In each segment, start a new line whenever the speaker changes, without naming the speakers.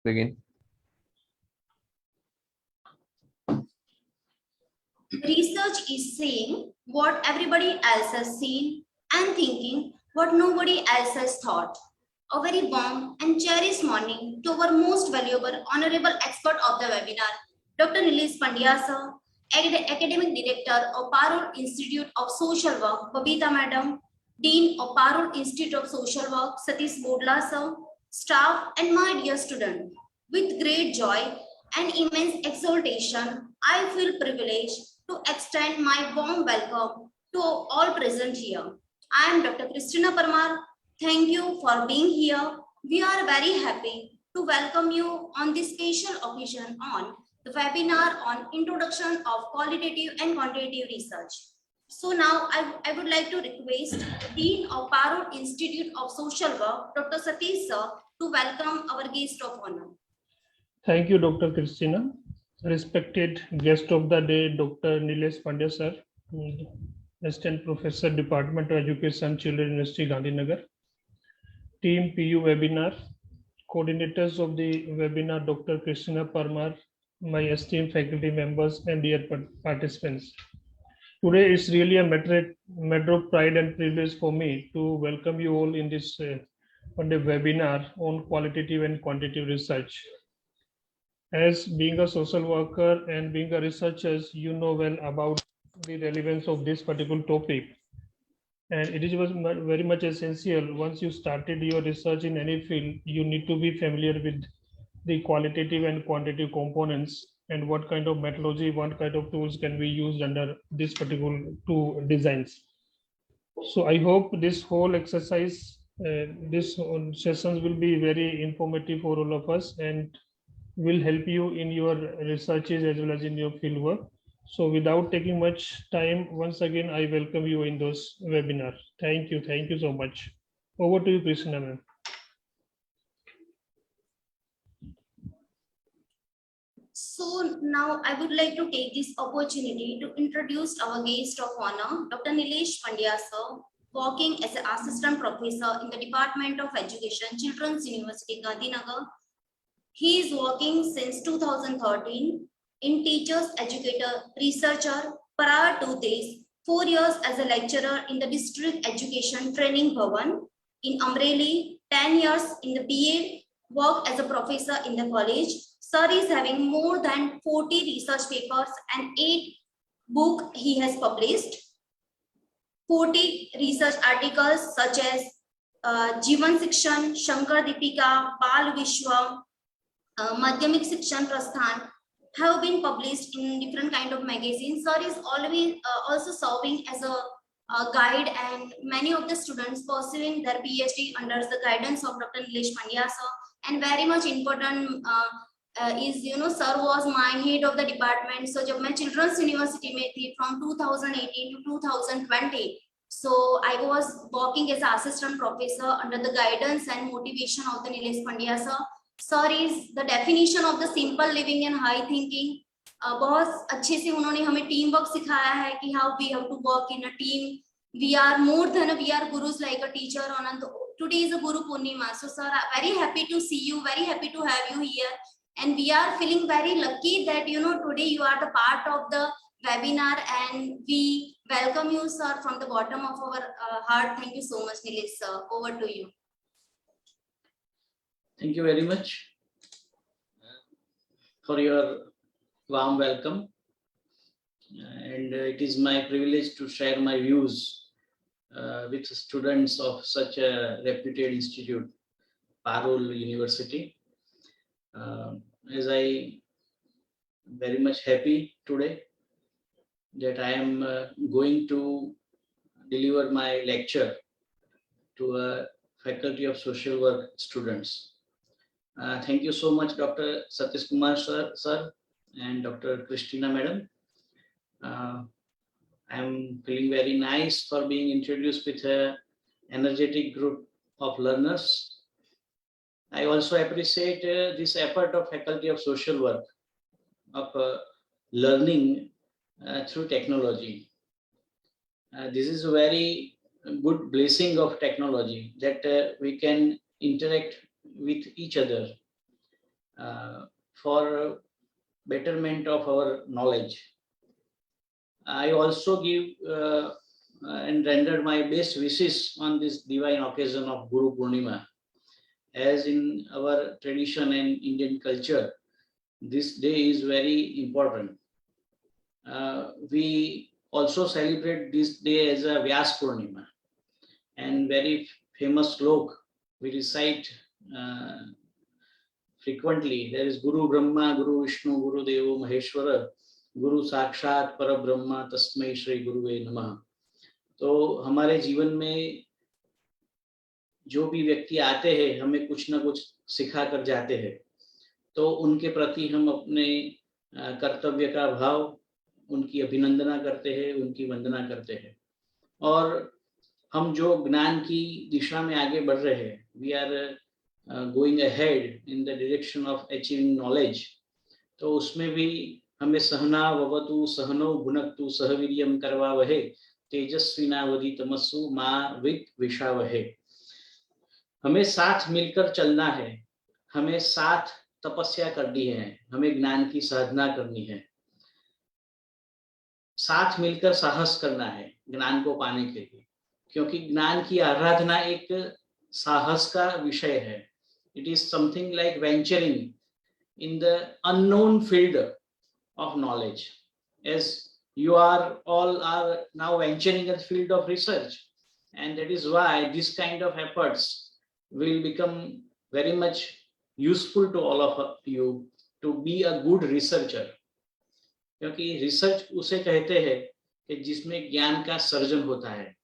Begin.
Research is saying what everybody else has seen and thinking what nobody else has thought. A very warm and cherished morning to our most valuable, honorable expert of the webinar, Dr. Nilesh Pandya sir, Academic Director of Parul Institute of Social Work, Babita Madam, Dean of Parul Institute of Social Work, Satish Bodla sir, staff and my dear student. With great joy and immense exultation, I feel privileged to extend my warm welcome to all present here. I am Dr. Christina Parmar. Thank you for being here. We are very happy to welcome you on this special occasion on the webinar on Introduction of Qualitative and Quantitative Research. So now I would like to request Dean of Parul Institute of Social Work, Dr. Satish sir, to welcome our guest of honor.
Thank you, Dr. Christina. Respected guest of the day, Dr. Nilesh Pandya sir, Assistant Professor, Department of Education, Children University, Gandhinagar. Team PU webinar, coordinators of the webinar, Dr. Christina Parmar, my esteemed faculty members and dear participants. Today is really a matter of pride and privilege for me to welcome you all in this on the webinar on qualitative and quantitative research. As being a social worker and being a researcher, you know well about the relevance of this particular topic. And it was very much essential. Once you started your research in any field, you need to be familiar with the qualitative and quantitative components and what kind of methodology, what kind of tools can be used under this particular two designs. So I hope this whole exercise, this sessions will be very informative for all of us and will help you in your researches as well as in your field work. So without taking much time, once again, I welcome you in those webinar. Thank you so much. Over to you, Krishna ma'am.
So now I would like to take this opportunity to introduce our guest of honor, Dr. Nilesh Pandya sir, working as an assistant professor in the Department of Education, Children's University, Gandhinagar. He is working since 2013 in teachers, educator, researcher. Prior to this, 4 years as a lecturer in the District Education Training Bhavan in Amreli, 10 years in the BA, work as a professor in the college. Sir is having more than 40 research papers and 8 books he has published. 40 research articles such as Jivan Shikshan, Shankar Deepika, Bal Vishwa, Madhyamik Shikshan Prasthan have been published in different kind of magazines. Sir is always also serving as a guide, and many of the students pursuing their PhD under the guidance of Dr. Nilesh Pandya sir. And very much important is, sir was my head of the department. So जब मैं Children's University में थी from 2018 to 2020, so I was working as an assistant professor under the guidance and motivation of the Nilesh Pandya sir. Sir is the definition of the simple living and high thinking. बहुत अच्छे से उन्होंने हमें team work सिखाया है कि how we have to work in a team. We are more than we are gurus like a teacher. Today is a Guru Purnima. So sir, very happy to see you, very happy to have you here. And we are feeling very lucky that, today you are the part of the webinar, and we welcome you, sir, from the bottom of our heart. Thank you so much, Nilesh sir. Over to you.
Thank you very much for your warm welcome. And it is my privilege to share my views with students of such a reputed institute, Parul University. As I very much happy today that I am going to deliver my lecture to a Faculty of Social Work students. Thank you so much, Dr. Satish Kumar sir and Dr. Christina madam. I'm feeling very nice for being introduced with an energetic group of learners. I also appreciate this effort of Faculty of Social Work of learning through technology. This is a very good blessing of technology that we can interact with each other. for betterment of our knowledge. I also give and render my best wishes on this divine occasion of Guru Purnima. As in our tradition and Indian culture, this day is very important. We also celebrate this day as a Vyas Purnima, and very famous slok we recite frequently. There is Guru Brahma, Guru Vishnu, Guru Devo Maheshwara, Guru Sakshat Parabrahma Tasmai Shri Guruve Namah. तो हमारे जीवन में जो भी व्यक्ति आते हैं हमें कुछ ना कुछ सिखा कर जाते हैं, तो उनके प्रति हम अपने कर्तव्य का भाव, उनकी अभिनंदना करते हैं, उनकी वंदना करते हैं। और हम जो ज्ञान की दिशा में आगे बढ़ रहे हैं, we are going ahead in the direction of achieving knowledge, तो उसमें भी हमें सहना भवतु सहनो भुनक्तु सहवीर्यं करवावहे तेजस्विनावधीतमस्तु मा विद्विषावहे। हमें साथ मिलकर चलना है, हमें साथ तपस्या करनी है, हमें ज्ञान की साधना करनी है, साथ मिलकर साहस करना है ज्ञान को पाने के लिए, क्योंकि ज्ञान की आराधना एक साहस का विषय है। It is something like venturing in the unknown field of knowledge, as you are all are now venturing in the field of research, and that is why this kind of efforts will become very much useful to all of you to be a good researcher, क्योंकि research उसे कहते हैं कि जिसमें ज्ञान का surgeon होता है।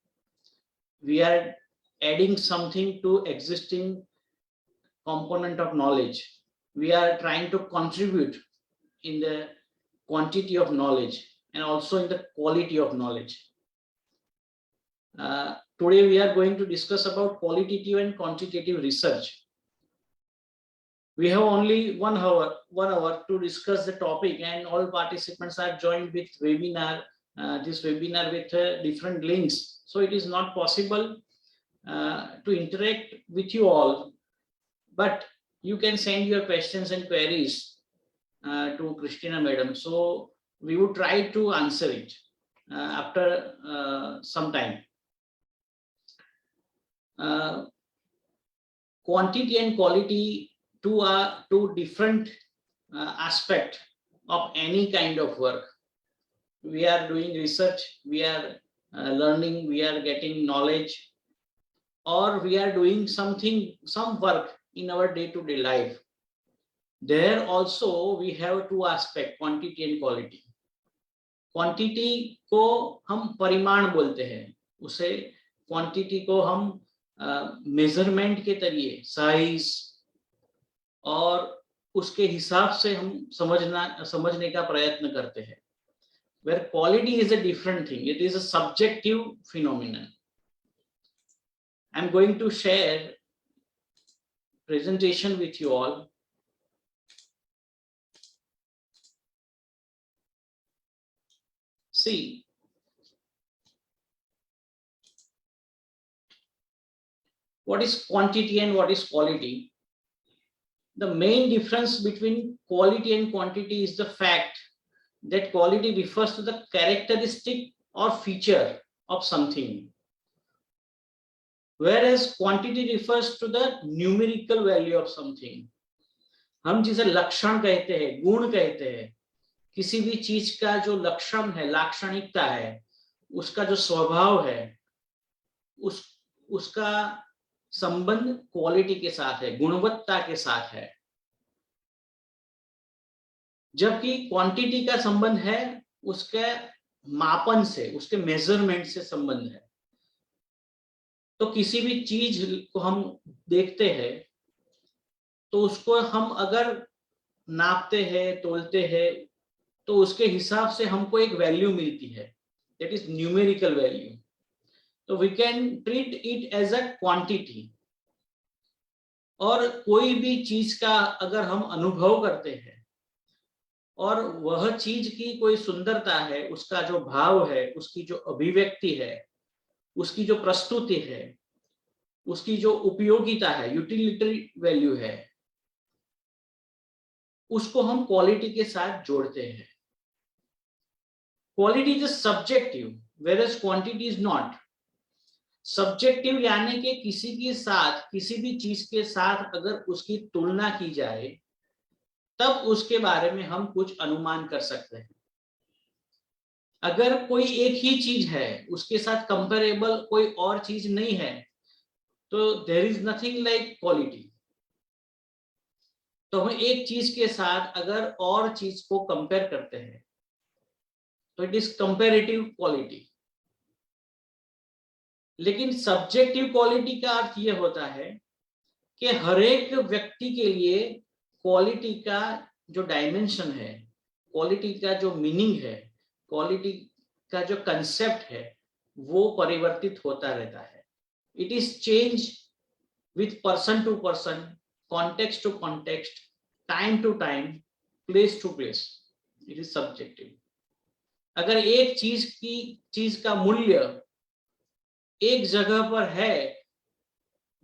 We are adding something to existing component of knowledge. We are trying to contribute in the quantity of knowledge and also in the quality of knowledge. Today we are going to discuss about qualitative and quantitative research. We have only 1 hour to discuss the topic, and all participants are joined with webinar, this webinar with different links. So it is not possible to interact with you all, but you can send your questions and queries to Christina Madam. So we would try to answer it after some time. Quantity and quality two different aspects of any kind of work. We are doing research, we are learning, we are getting knowledge, or we are doing some work in our day-to-day life. There also we have 2 aspects, quantity and quality. Quantity को हम परिमाण बोलते हैं, उसे quantity को हम measurement के तरीके, size और उसके हिसाब से हम समझने का प्रयत्न करते हैं. Where quality is a different thing, it is a subjective phenomenon. I am going to share presentation with you all. See, what is quantity and what is quality? The main difference between quality and quantity is the fact that quality refers to the characteristic or feature of something, whereas quantity refers to the numerical value of something. हम जिसे लक्षण कहते हैं, गुण कहते हैं, किसी भी चीज का जो लक्षण है, लाक्षणिकता है, उसका जो स्वभाव है, उसका संबंध क्वालिटी के साथ है, गुणवत्ता के साथ है, जबकि क्वांटिटी का संबंध है उसके मापन से, उसके मेजरमेंट से संबंध है। तो किसी भी चीज को हम देखते हैं तो उसको हम अगर नापते हैं, तोलते हैं, तो उसके हिसाब से हमको एक वैल्यू मिलती है, दैट इज न्यूमेरिकल वैल्यू. तो we can treat it as a quantity. और कोई भी चीज का अगर हम अनुभव करते हैं और वह चीज की कोई सुंदरता है, उसका जो भाव है, उसकी जो अभिव्यक्ति है, उसकी जो प्रस्तुति है, उसकी जो उपयोगिता है, यूटिलिटरी वैल्यू है, उसको हम क्वालिटी के साथ जोड़ते हैं. Quality is subjective whereas quantity is not. Subjective यानी कि किसी के साथ, किसी भी चीज के साथ अगर उसकी तुलना की जाए तब उसके बारे में हम कुछ अनुमान कर सकते हैं. अगर कोई एक ही चीज है, उसके साथ कंपेरेबल कोई और चीज नहीं है, तो there is nothing like quality. तो हम एक चीज के साथ अगर और चीज को कंपेयर करते हैं तो इट इज कंपेरेटिव क्वालिटी. लेकिन सब्जेक्टिव क्वालिटी का अर्थ यह होता है कि हर एक व्यक्ति के लिए क्वालिटी का जो डायमेंशन है, क्वालिटी का जो मीनिंग है, क्वालिटी का जो कंसेप्ट है, वो परिवर्तित होता रहता है. It is change with person to person, context to context, time to time, place to place. It is subjective. अगर एक चीज का मूल्य एक जगह पर है,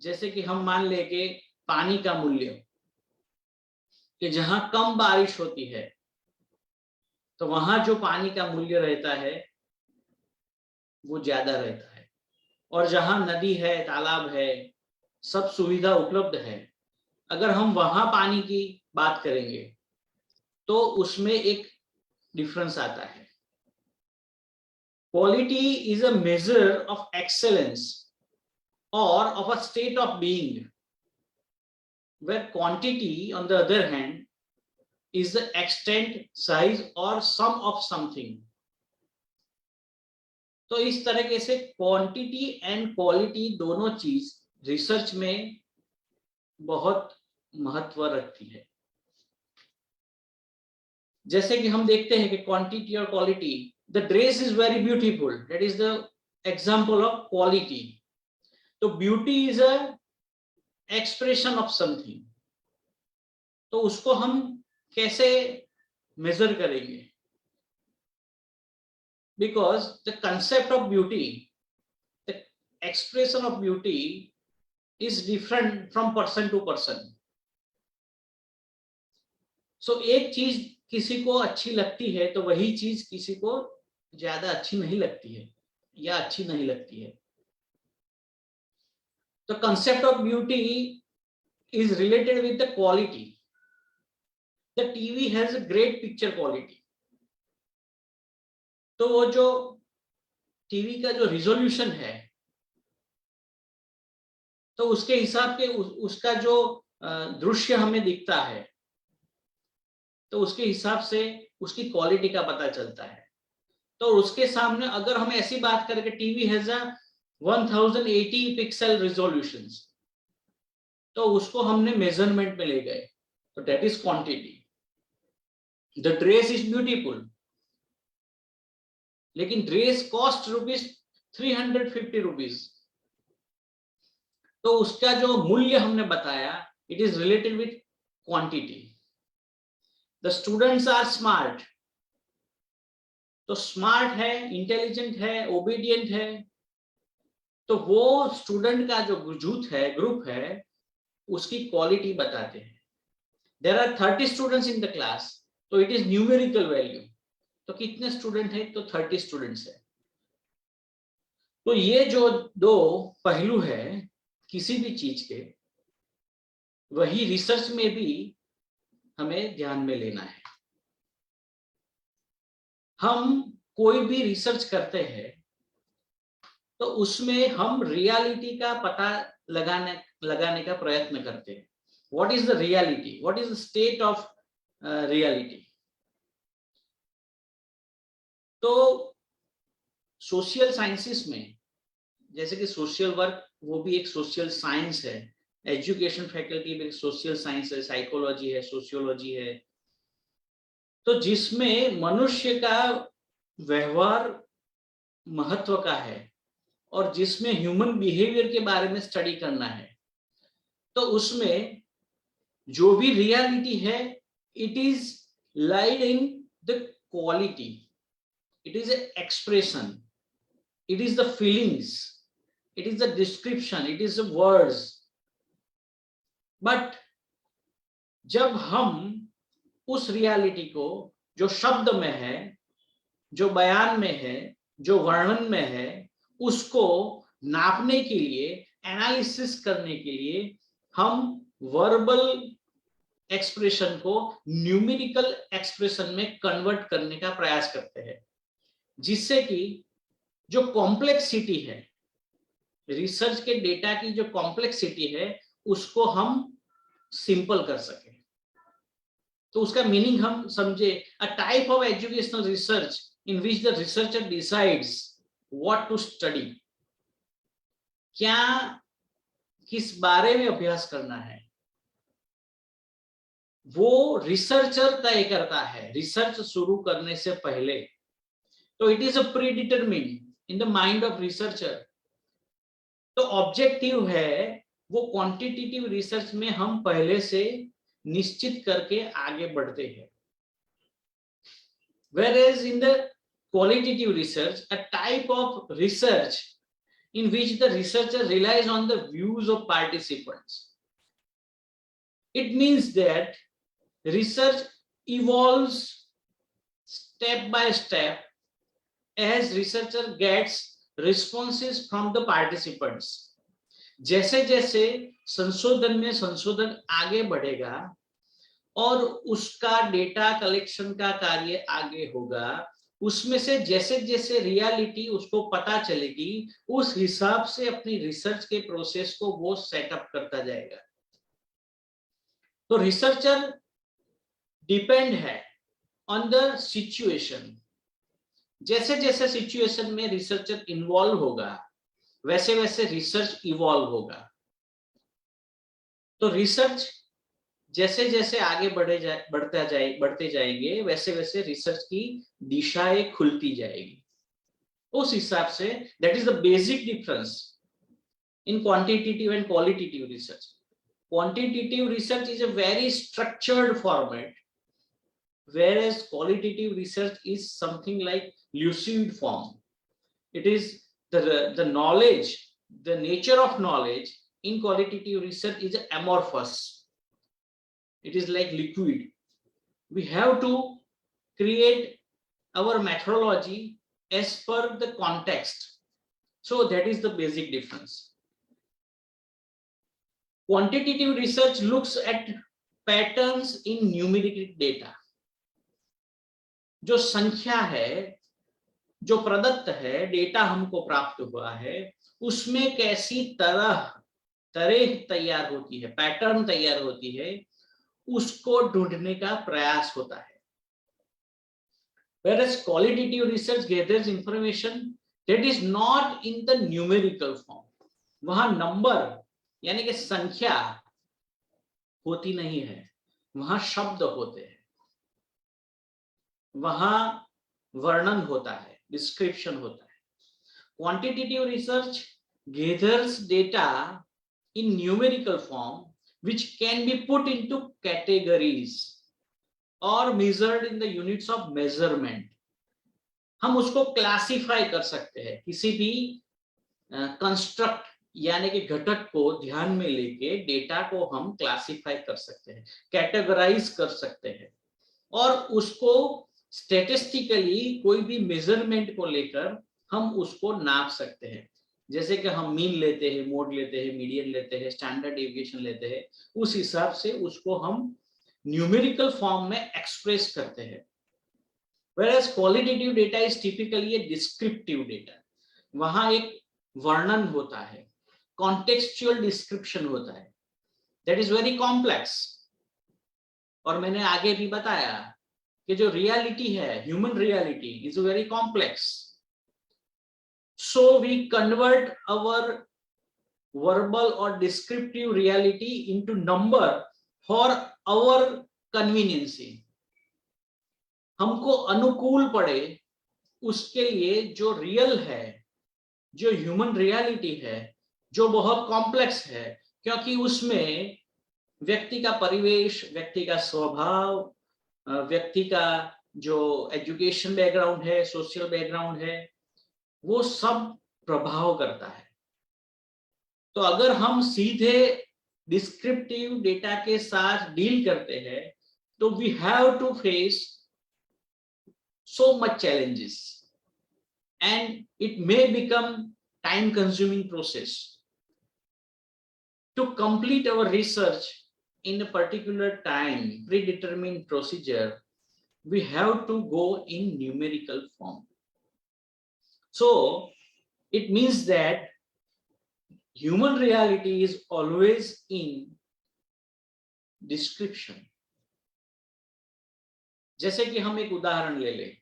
जैसे कि हम मान ले कि पानी का मूल्य, कि जहां कम बारिश होती है तो वहां जो पानी का मूल्य रहता है वो ज्यादा रहता है, और जहां नदी है, तालाब है, सब सुविधा उपलब्ध है, अगर हम वहां पानी की बात करेंगे तो उसमें एक डिफरेंस आता है. Quality is a measure of excellence or of a state of being, where quantity, on the other hand, is the extent, size or sum of something. तो इस तरीके से क्वांटिटी एंड क्वालिटी दोनों चीज रिसर्च में बहुत महत्व रखती है. जैसे कि हम देखते हैं कि क्वांटिटी और quality, the dress is very beautiful, that is the example of quality. तो beauty is a expression of something. तो उसको हम कैसे मेजर करेंगे? Because the concept of beauty, the expression of beauty is different from person to person. So एक चीज किसी को अच्छी लगती है तो वही चीज किसी को ज्यादा अच्छी नहीं लगती है या अच्छी नहीं लगती है. The concept of beauty is related with the quality. The TV has a great picture quality. तो वो जो टीवी का जो रिजोल्यूशन है, तो उसके हिसाब के उसका जो दृश्य हमें दिखता है, तो उसके हिसाब से उसकी क्वालिटी का पता चलता है. तो उसके सामने अगर हम ऐसी बात करें कि TV has a 1080 pixel resolutions, तो उसको हमने मेजरमेंट में ले गए, तो that is quantity. The dress is beautiful, लेकिन ड्रेस कॉस्ट ₹350, तो उसका जो मूल्य हमने बताया, it is related with quantity. The students are smart, तो स्मार्ट है, इंटेलिजेंट है, ओबीडियंट है, तो वो स्टूडेंट का जो ग्रुप है उसकी क्वालिटी बताते हैं. There are 30 students in the class, तो इट इज न्यूमेरिकल वैल्यू. तो कितने स्टूडेंट है? तो 30 स्टूडेंट्स है. तो ये जो दो पहलू है किसी भी चीज के, वही रिसर्च में भी हमें ध्यान में लेना है. हम कोई भी रिसर्च करते हैं तो उसमें हम रियलिटी का पता लगाने का प्रयत्न करते हैं. What is the reality? What is the state of reality? तो सोशल साइंसेस में, जैसे कि सोशल वर्क, वो भी एक सोशल साइंस है. एजुकेशन फैकल्टी में सोशल साइंस है, साइकोलॉजी है, सोशियोलॉजी है. तो जिसमें मनुष्य का व्यवहार महत्व का है और जिसमें ह्यूमन बिहेवियर के बारे में स्टडी करना है, तो उसमें जो भी रियलिटी है, it is lied in the quality. It is expression, it is the feelings, it is the description, it is the words. But जब हम उस रियलिटी को जो शब्द में है, जो बयान में है, जो वर्णन में है, उसको नापने के लिए, एनालिसिस करने के लिए हम वर्बल एक्सप्रेशन को न्यूमेरिकल एक्सप्रेशन में कन्वर्ट करने का प्रयास करते हैं, जिससे कि जो कॉम्प्लेक्सिटी है, रिसर्च के डेटा की जो कॉम्प्लेक्सिटी है, उसको हम सिंपल कर सके। तो उसका मीनिंग हम समझे, a type of educational research in which the researcher decides what to study, क्या किस बारे में अभ्यास करना है, वो रिसर्चर तय करता है रिसर्च शुरू करने से पहले। तो it is a predetermined in the mind of researcher. तो ऑब्जेक्टिव है वो क्वांटिटेटिव रिसर्च में हम पहले से निश्चित करके आगे बढ़ते हैं। Whereas in the qualitative research, a type of research in which the researcher relies on the views of participants. It means that research evolves step by step as researcher gets responses from the participants. जैसे जैसे संशोधन में संशोधन आगे बढ़ेगा और उसका data collection का कार्य आगे होगा, उसमें से जैसे जैसे रियलिटी उसको पता चलेगी, उस हिसाब से अपनी रिसर्च के प्रोसेस को वो सेटअप करता जाएगा। तो रिसर्चर डिपेंड है ऑन द सिचुएशन। जैसे जैसे सिचुएशन में रिसर्चर इन्वॉल्व होगा, वैसे वैसे रिसर्च इवॉल्व होगा। तो रिसर्च जैसे जैसे आगे बढ़ते जाएंगे, वैसे वैसे रिसर्च की दिशाएं खुलती जाएगी। उस हिसाब say that is the basic difference in quantitative and qualitative research. Quantitative research is a very structured format, whereas qualitative research is something like lucid form. It is the knowledge, the nature of knowledge in qualitative research is amorphous. It is like liquid. We have to create our methodology as per the context. So that is the basic difference. Quantitative research looks at patterns in numeric data. जो संख्या है, जो प्रदत्त है, data हमको प्राप्त हुआ है, उसमें कैसी तरह तैयार होती है, पैटर्न तैयार होती है, उसको ढूंढने का प्रयास होता है। Whereas qualitative research gathers information that is not in the numerical form. वहां नंबर यानी कि संख्या होती नहीं है, वहां शब्द होते हैं, वहां वर्णन होता है, डिस्क्रिप्शन होता है। Quantitative research gathers data in numerical form which can be put into categories or measured in the units of measurement. हम उसको क्लासिफाई कर सकते हैं, किसी भी कंस्ट्रक्ट यानी कि घटक को ध्यान में लेके डेटा को हम क्लासिफाई कर सकते हैं, कैटेगराइज कर सकते हैं, और उसको स्टैटिस्टिकली कोई भी मेजरमेंट को लेकर हम उसको नाप सकते हैं। जैसे कि हम मीन लेते हैं, मोड लेते हैं, मीडियन लेते हैं, स्टैंडर्ड डेविएशन लेते हैं, उस हिसाब से उसको हम न्यूमेरिकल फॉर्म में एक्सप्रेस करते हैं। Whereas qualitative data is typically a descriptive data. वहां एक वर्णन होता है, contextual description होता है, that is very complex. और मैंने आगे भी बताया कि जो रियलिटी है, human reality is very complex. So we convert our verbal or descriptive reality into number for our convenience. हमको अनुकूल पड़े उसके लिए जो रियल है, जो ह्यूमन रियलिटी है, जो बहुत कॉम्प्लेक्स है, क्योंकि उसमें व्यक्ति का परिवेश, व्यक्ति का स्वभाव, व्यक्ति का जो एजुकेशन बैकग्राउंड है, सोशल बैकग्राउंड है, वो सब प्रभाव करता है. तो अगर हम सीधे डिस्क्रिप्टिव डेटा के साथ डील करते हैं So we have to face so much challenges, and it may become time consuming process. To complete our research in a particular time, predetermined procedure, we have to go in numerical form. So it means that human reality is always in description. जैसे कि हम एक उदाहरण ले लें,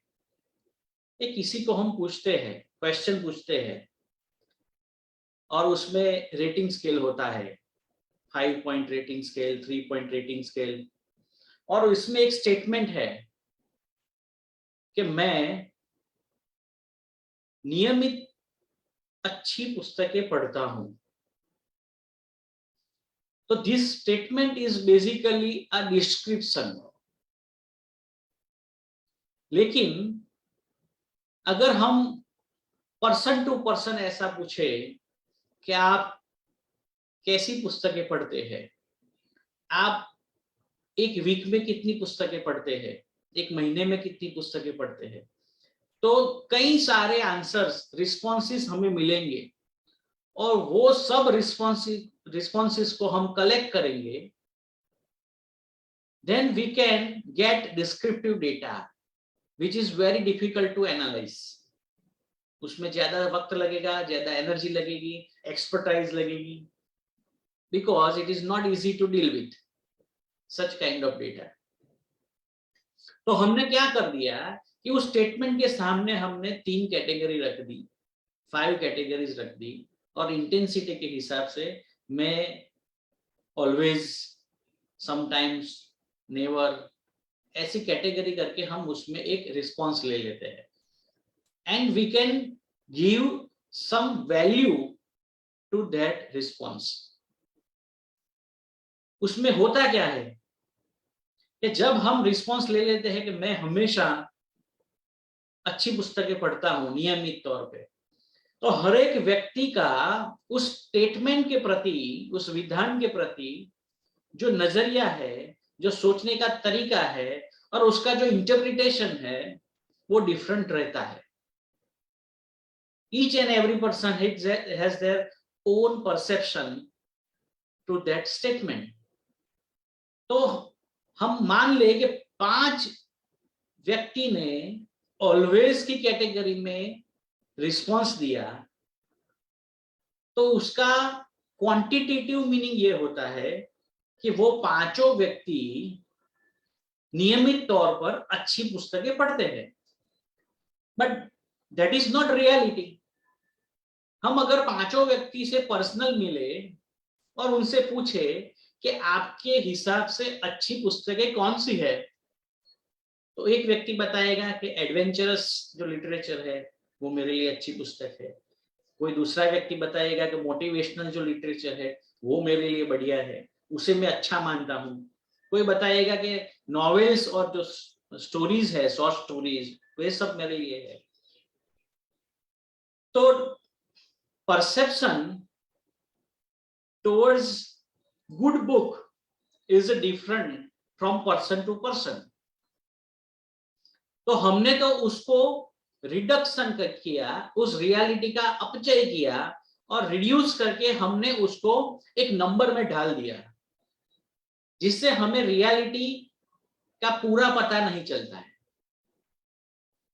एक किसी को हम पूछते हैं, क्वेश्चन पूछते हैं, और उसमें रेटिंग स्केल होता है, 5 point rating scale, 3 point rating scale, और इसमें एक स्टेटमेंट है कि मैं नियमित अच्छी पुस्तकें पढ़ता हूं. तो this statement is basically a description. लेकिन अगर हम पर्सन टू पर्सन ऐसा पूछे कि आप कैसी पुस्तकें पढ़ते हैं, आप एक वीक में कितनी पुस्तकें पढ़ते हैं, एक महीने में कितनी पुस्तकें पढ़ते हैं, तो कई सारे आंसर्स, रिस्पॉन्सेस हमें मिलेंगे, और वो सब रिस्पॉन्सेस को हम कलेक्ट करेंगे. Then we can get descriptive data which is very difficult to analyze. उसमें ज्यादा वक्त लगेगा, ज्यादा एनर्जी लगेगी, एक्सपर्टाइज लगेगी, because it is not easy to deal with such kind of data. तो हमने क्या कर दिया कि उस स्टेटमेंट के सामने हमने 3 कैटेगरी रख दी, 5 कैटेगरीज रख दी, और इंटेंसिटी के हिसाब से मैं ऑलवेज, समटाइम्स, नेवर, ऐसी कैटेगरी करके हम उसमें एक रिस्पॉन्स ले लेते हैं. And we can give some value to that response. उसमें होता क्या है कि जब हम रिस्पॉन्स ले लेते हैं कि मैं हमेशा अच्छी पुस्तकें पढ़ता हूं नियमित तौर पे, तो हर एक व्यक्ति का उस स्टेटमेंट के प्रति, उस विधान के प्रति जो नजरिया है, जो सोचने का तरीका है, और उसका जो इंटरप्रिटेशन है, वो डिफरेंट रहता है. Each and every person has their own perception to that statement. तो हम मान ले कि 5 व्यक्ति ने ऑलवेज की कैटेगरी में रिस्पॉन्स दिया, तो उसका क्वांटिटेटिव मीनिंग ये होता है कि वो 5 व्यक्ति नियमित तौर पर अच्छी पुस्तकें पढ़ते हैं. But that is not reality. हम अगर 5 व्यक्ति से पर्सनल मिले और उनसे पूछे कि आपके हिसाब से अच्छी पुस्तकें कौन सी है, तो एक व्यक्ति बताएगा कि एडवेंचरस जो लिटरेचर है वो मेरे लिए अच्छी पुस्तक है. कोई दूसरा व्यक्ति बताएगा कि मोटिवेशनल जो लिटरेचर है वो मेरे लिए बढ़िया है, उसे मैं अच्छा मानता हूं. कोई बताएगा कि नॉवेल्स और जो स्टोरीज है, शॉर्ट स्टोरीज, वे सब मेरे लिए है. तो perception towards good book is different from person to person. तो हमने तो उसको रिडक्शन किया, उस रियलिटी का अपचय किया, और रिड्यूस करके हमने उसको एक नंबर में ढाल दिया, जिससे हमें रियलिटी का पूरा पता नहीं चलता है.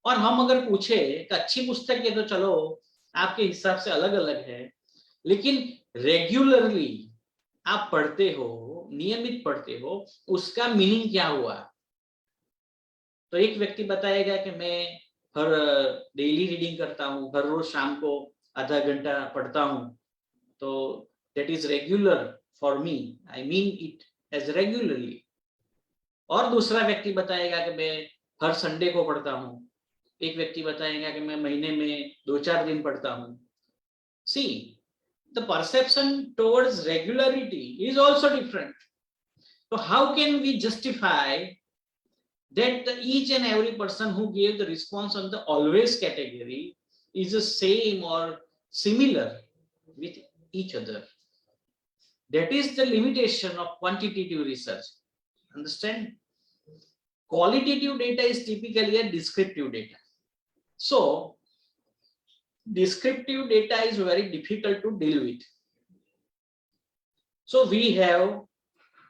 और हम अगर पूछे कि अच्छी पुस्तक है, तो चलो आपके हिसाब से अलग अलग है, लेकिन रेगुलरली आप पढ़ते हो, नियमित पढ़ते हो, उसका मीनिंग क्या हुआ. तो एक व्यक्ति बताएगा कि मैं हर डेली रीडिंग करता हूँ, हर रोज शाम को आधा घंटा पढ़ता हूँ, तो that is regular for me, I mean it as regularly. और दूसरा व्यक्ति बताएगा कि मैं हर संडे को पढ़ता हूँ. एक व्यक्ति बताएगा कि मैं महीने में 2-4 दिन पढ़ता हूँ. See, the perception towards regularity is also different. So how can we justify that each and every person who gave the response on the always category is the same or similar with each other? That is the limitation of quantitative research. Understand? qualitative data is typically a descriptive data. So descriptive data is very difficult to deal with. So we have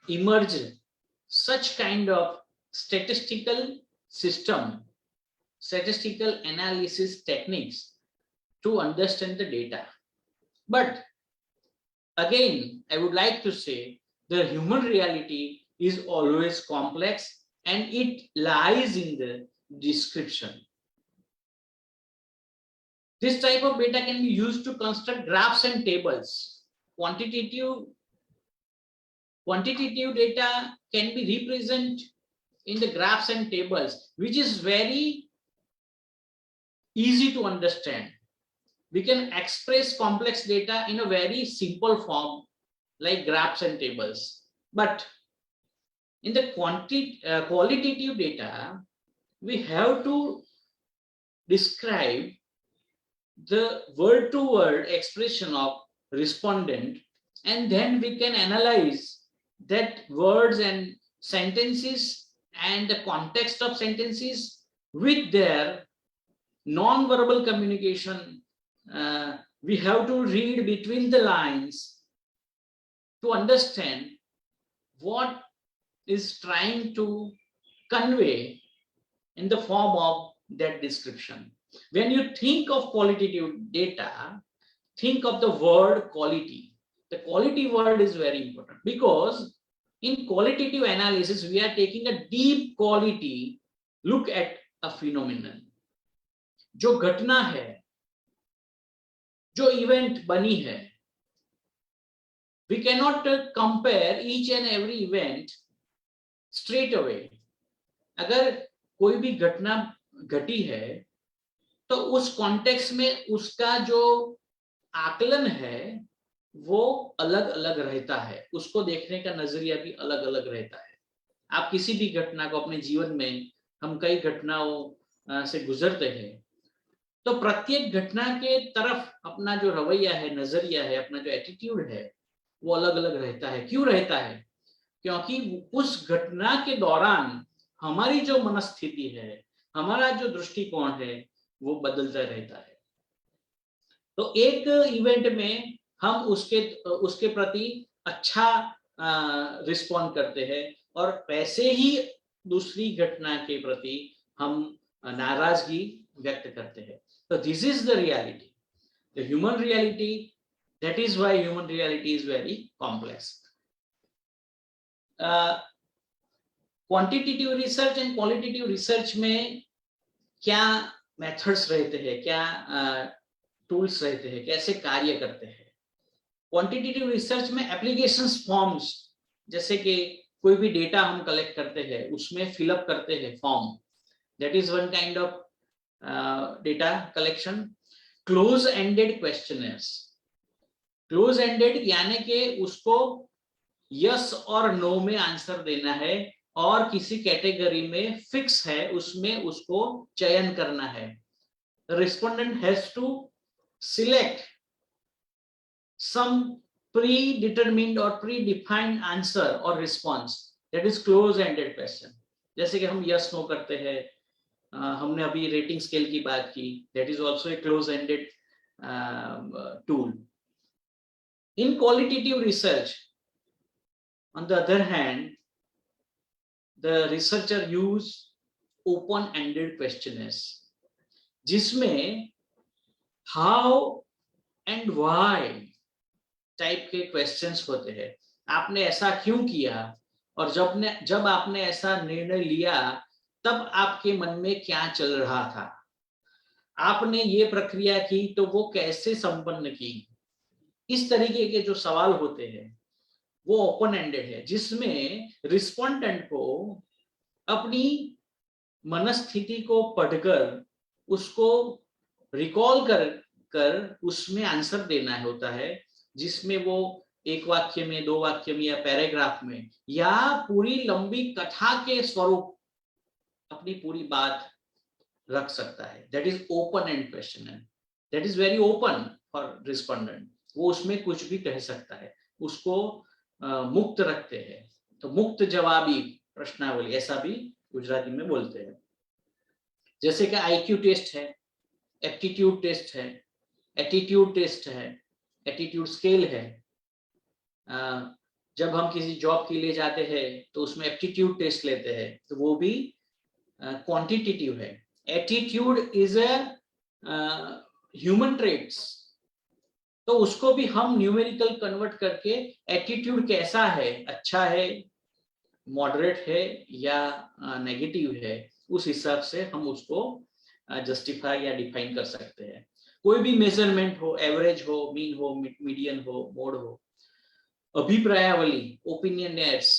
emerged such kind of statistical system, statistical analysis techniques to understand the data. But again, I would like to say the human reality is always complex and it lies in the description. This type of data can be used to construct graphs and tables. Quantitative data can be represented in the graphs and tables, which is very easy to understand. We can express complex data in a very simple form like graphs and tables. But in the qualitative data, we have to describe the word-to-word expression of respondent, and then we can analyze that words and sentences and the context of sentences with their non-verbal communication. We have to read between the lines to understand what is trying to convey in the form of that description. When you think of qualitative data, think of the word quality. The quality word is very important because in qualitative analysis, we are taking a deep quality look at a phenomenon. जो घटना है, जो event बनी है, we cannot compare each and every event straight away. अगर कोई भी घटना घटी है तो उस कॉन्टेक्स्ट में उसका जो आकलन है वो अलग अलग रहता है, उसको देखने का नजरिया भी अलग अलग रहता है. आप किसी भी घटना को अपने जीवन में, हम कई घटनाओं से गुजरते हैं, तो प्रत्येक घटना के तरफ अपना जो रवैया है, नजरिया है, अपना जो एटीट्यूड है वो अलग अलग रहता है. क्यों रहता है? क्योंकि उस घटना के दौरान हमारी जो मनस्थिति है, हमारा जो दृष्टिकोण है वो बदलता रहता है. तो एक इवेंट में हम उसके प्रति अच्छा रिस्पॉन्ड करते हैं और वैसे ही दूसरी घटना के प्रति हम नाराजगी व्यक्त करते हैं. तो this is the reality, the human reality. That is why human reality is very complex. Quantitative research and qualitative research में क्या मेथड्स रहते हैं, क्या टूल्स रहते हैं, कैसे कार्य करते हैं? क्वांटिटेटिव रिसर्च में एप्लीकेशंस फॉर्म्स, जैसे कि कोई भी डेटा हम कलेक्ट करते हैं उसमें फिलअप करते हैं form, that is one kind of data collection. Close ended questioners, close ended यानी कि उसको यस और नो में आंसर देना है और किसी कैटेगरी में फिक्स है उसमें उसको चयन करना है. Respondent has to select some predetermined or predefined answer or response, that is close ended question. जैसे कि हम yes no करते हैं, हमने अभी रेटिंग स्केल की बात की, that is also a close ended tool. In qualitative research, on the other hand, the researcher use open ended questionnaires जिसमें how and why टाइप के क्वेश्चंस होते हैं. आपने ऐसा क्यों किया, और जब आपने ऐसा निर्णय लिया तब आपके मन में क्या चल रहा था, आपने ये प्रक्रिया की तो वो कैसे संपन्न की. इस तरीके के जो सवाल होते हैं वो ओपन एंडेड है, जिसमें रिस्पोंडेंट को अपनी मनस्थिति को पढ़कर उसको रिकॉल कर उसमें आंसर देना होता है, जिसमें वो एक वाक्य में, दो वाक्य में या पैराग्राफ में या पूरी लंबी कथा के स्वरूप अपनी पूरी बात रख सकता है. That is open and question, that is very open for respondent. वो उसमें कुछ भी कह सकता है, उसको मुक्त रखते हैं. तो मुक्त जवाबी प्रश्नावली ऐसा भी गुजराती में बोलते हैं। जैसे कि IQ टेस्ट है, एप्टीट्यूड टेस्ट है, एटीट्यूड टेस्ट है, एटीट्यूड स्केल है। जब हम किसी जॉब के लिए जाते हैं तो उसमें एप्टीट्यूड टेस्ट लेते हैं, तो वो भी क्वांटिटेटिव है। Attitude is a human traits, तो उसको भी हम न्यूमेरिकल कन्वर्ट करके एटीट्यूड कैसा है, अच्छा है, मॉडरेट है या नेगेटिव है, उस हिसाब से हम उसको जस्टिफाई या डिफाइन कर सकते हैं। कोई भी मेजरमेंट हो, एवरेज हो, मीन हो, मीडियन हो, मोड हो, अभिप्रायावली, ओपिनियनेट्स,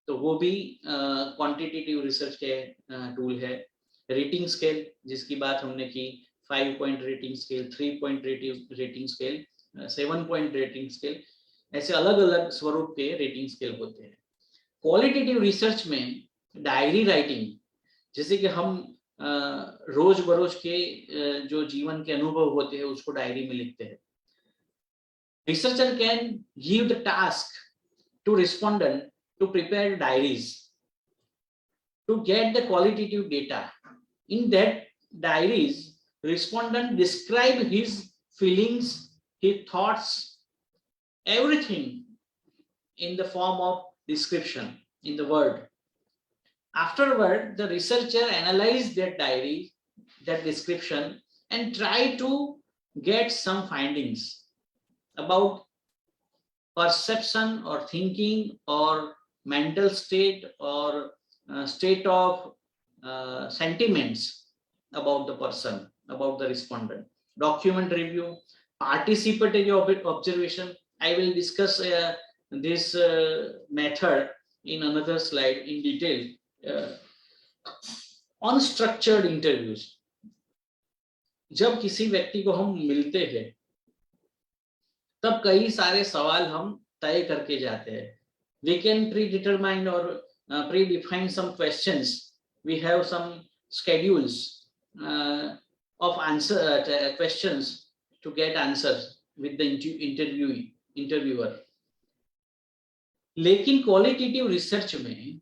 तो वो भी क्वांटिटेटिव रिसर्च के टूल है। रेटिंग स्केल जिसकी बात हमने की, 5 point rating scale, 3 point rating scale, 7 point rating scale, ऐसे अलग अलग स्वरूप के रेटिंग स्केल होते हैं। क्वालिटेटिव रिसर्च में डायरी राइटिंग, जैसे कि हम रोज बरोज के जो जीवन के अनुभव होते हैं उसको डायरी में लिखते हैं। Researcher can give the task to respondent to prepare diaries to get the qualitative data. In that diaries, respondent describe his feelings, his thoughts, everything in the form of description in the word. Afterward, the researcher analyze that diary, that description, and try to get some findings about perception or thinking or mental state or state of sentiments about the person, about the respondent. Document review, participatory observation. I will discuss this method in another slide in detail. Unstructured interviews. जब किसी व्यक्ति को हम मिलते हैं तब कई सारे सवाल हम तय करके जाते हैं। We can predetermine or predefine some questions. We have some schedules of answer questions to get answers with the interviewer. लेकिन क्वालिटेटिव रिसर्च में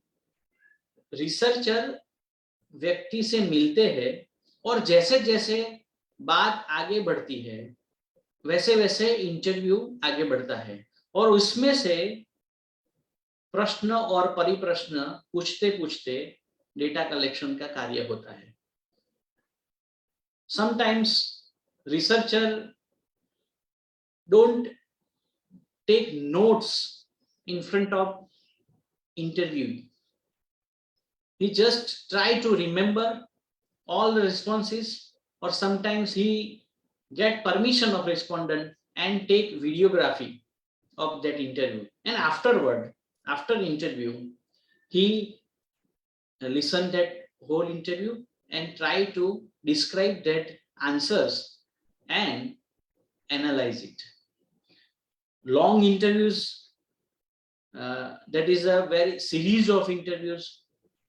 रिसर्चर व्यक्ति से मिलते हैं और जैसे जैसे बात आगे बढ़ती है वैसे वैसे इंटरव्यू आगे बढ़ता है और उसमें से प्रश्न और परिप्रश्न पूछते पूछते डेटा कलेक्शन का कार्य होता है। Sometimes researcher don't take notes in front of interviewee. He just try to remember all the responses, or sometimes he get permission of respondent and take videography of that interview, and afterward, after interview, he listen that whole interview and try to describe that answers and analyze it. Long interviews, that is a very series of interviews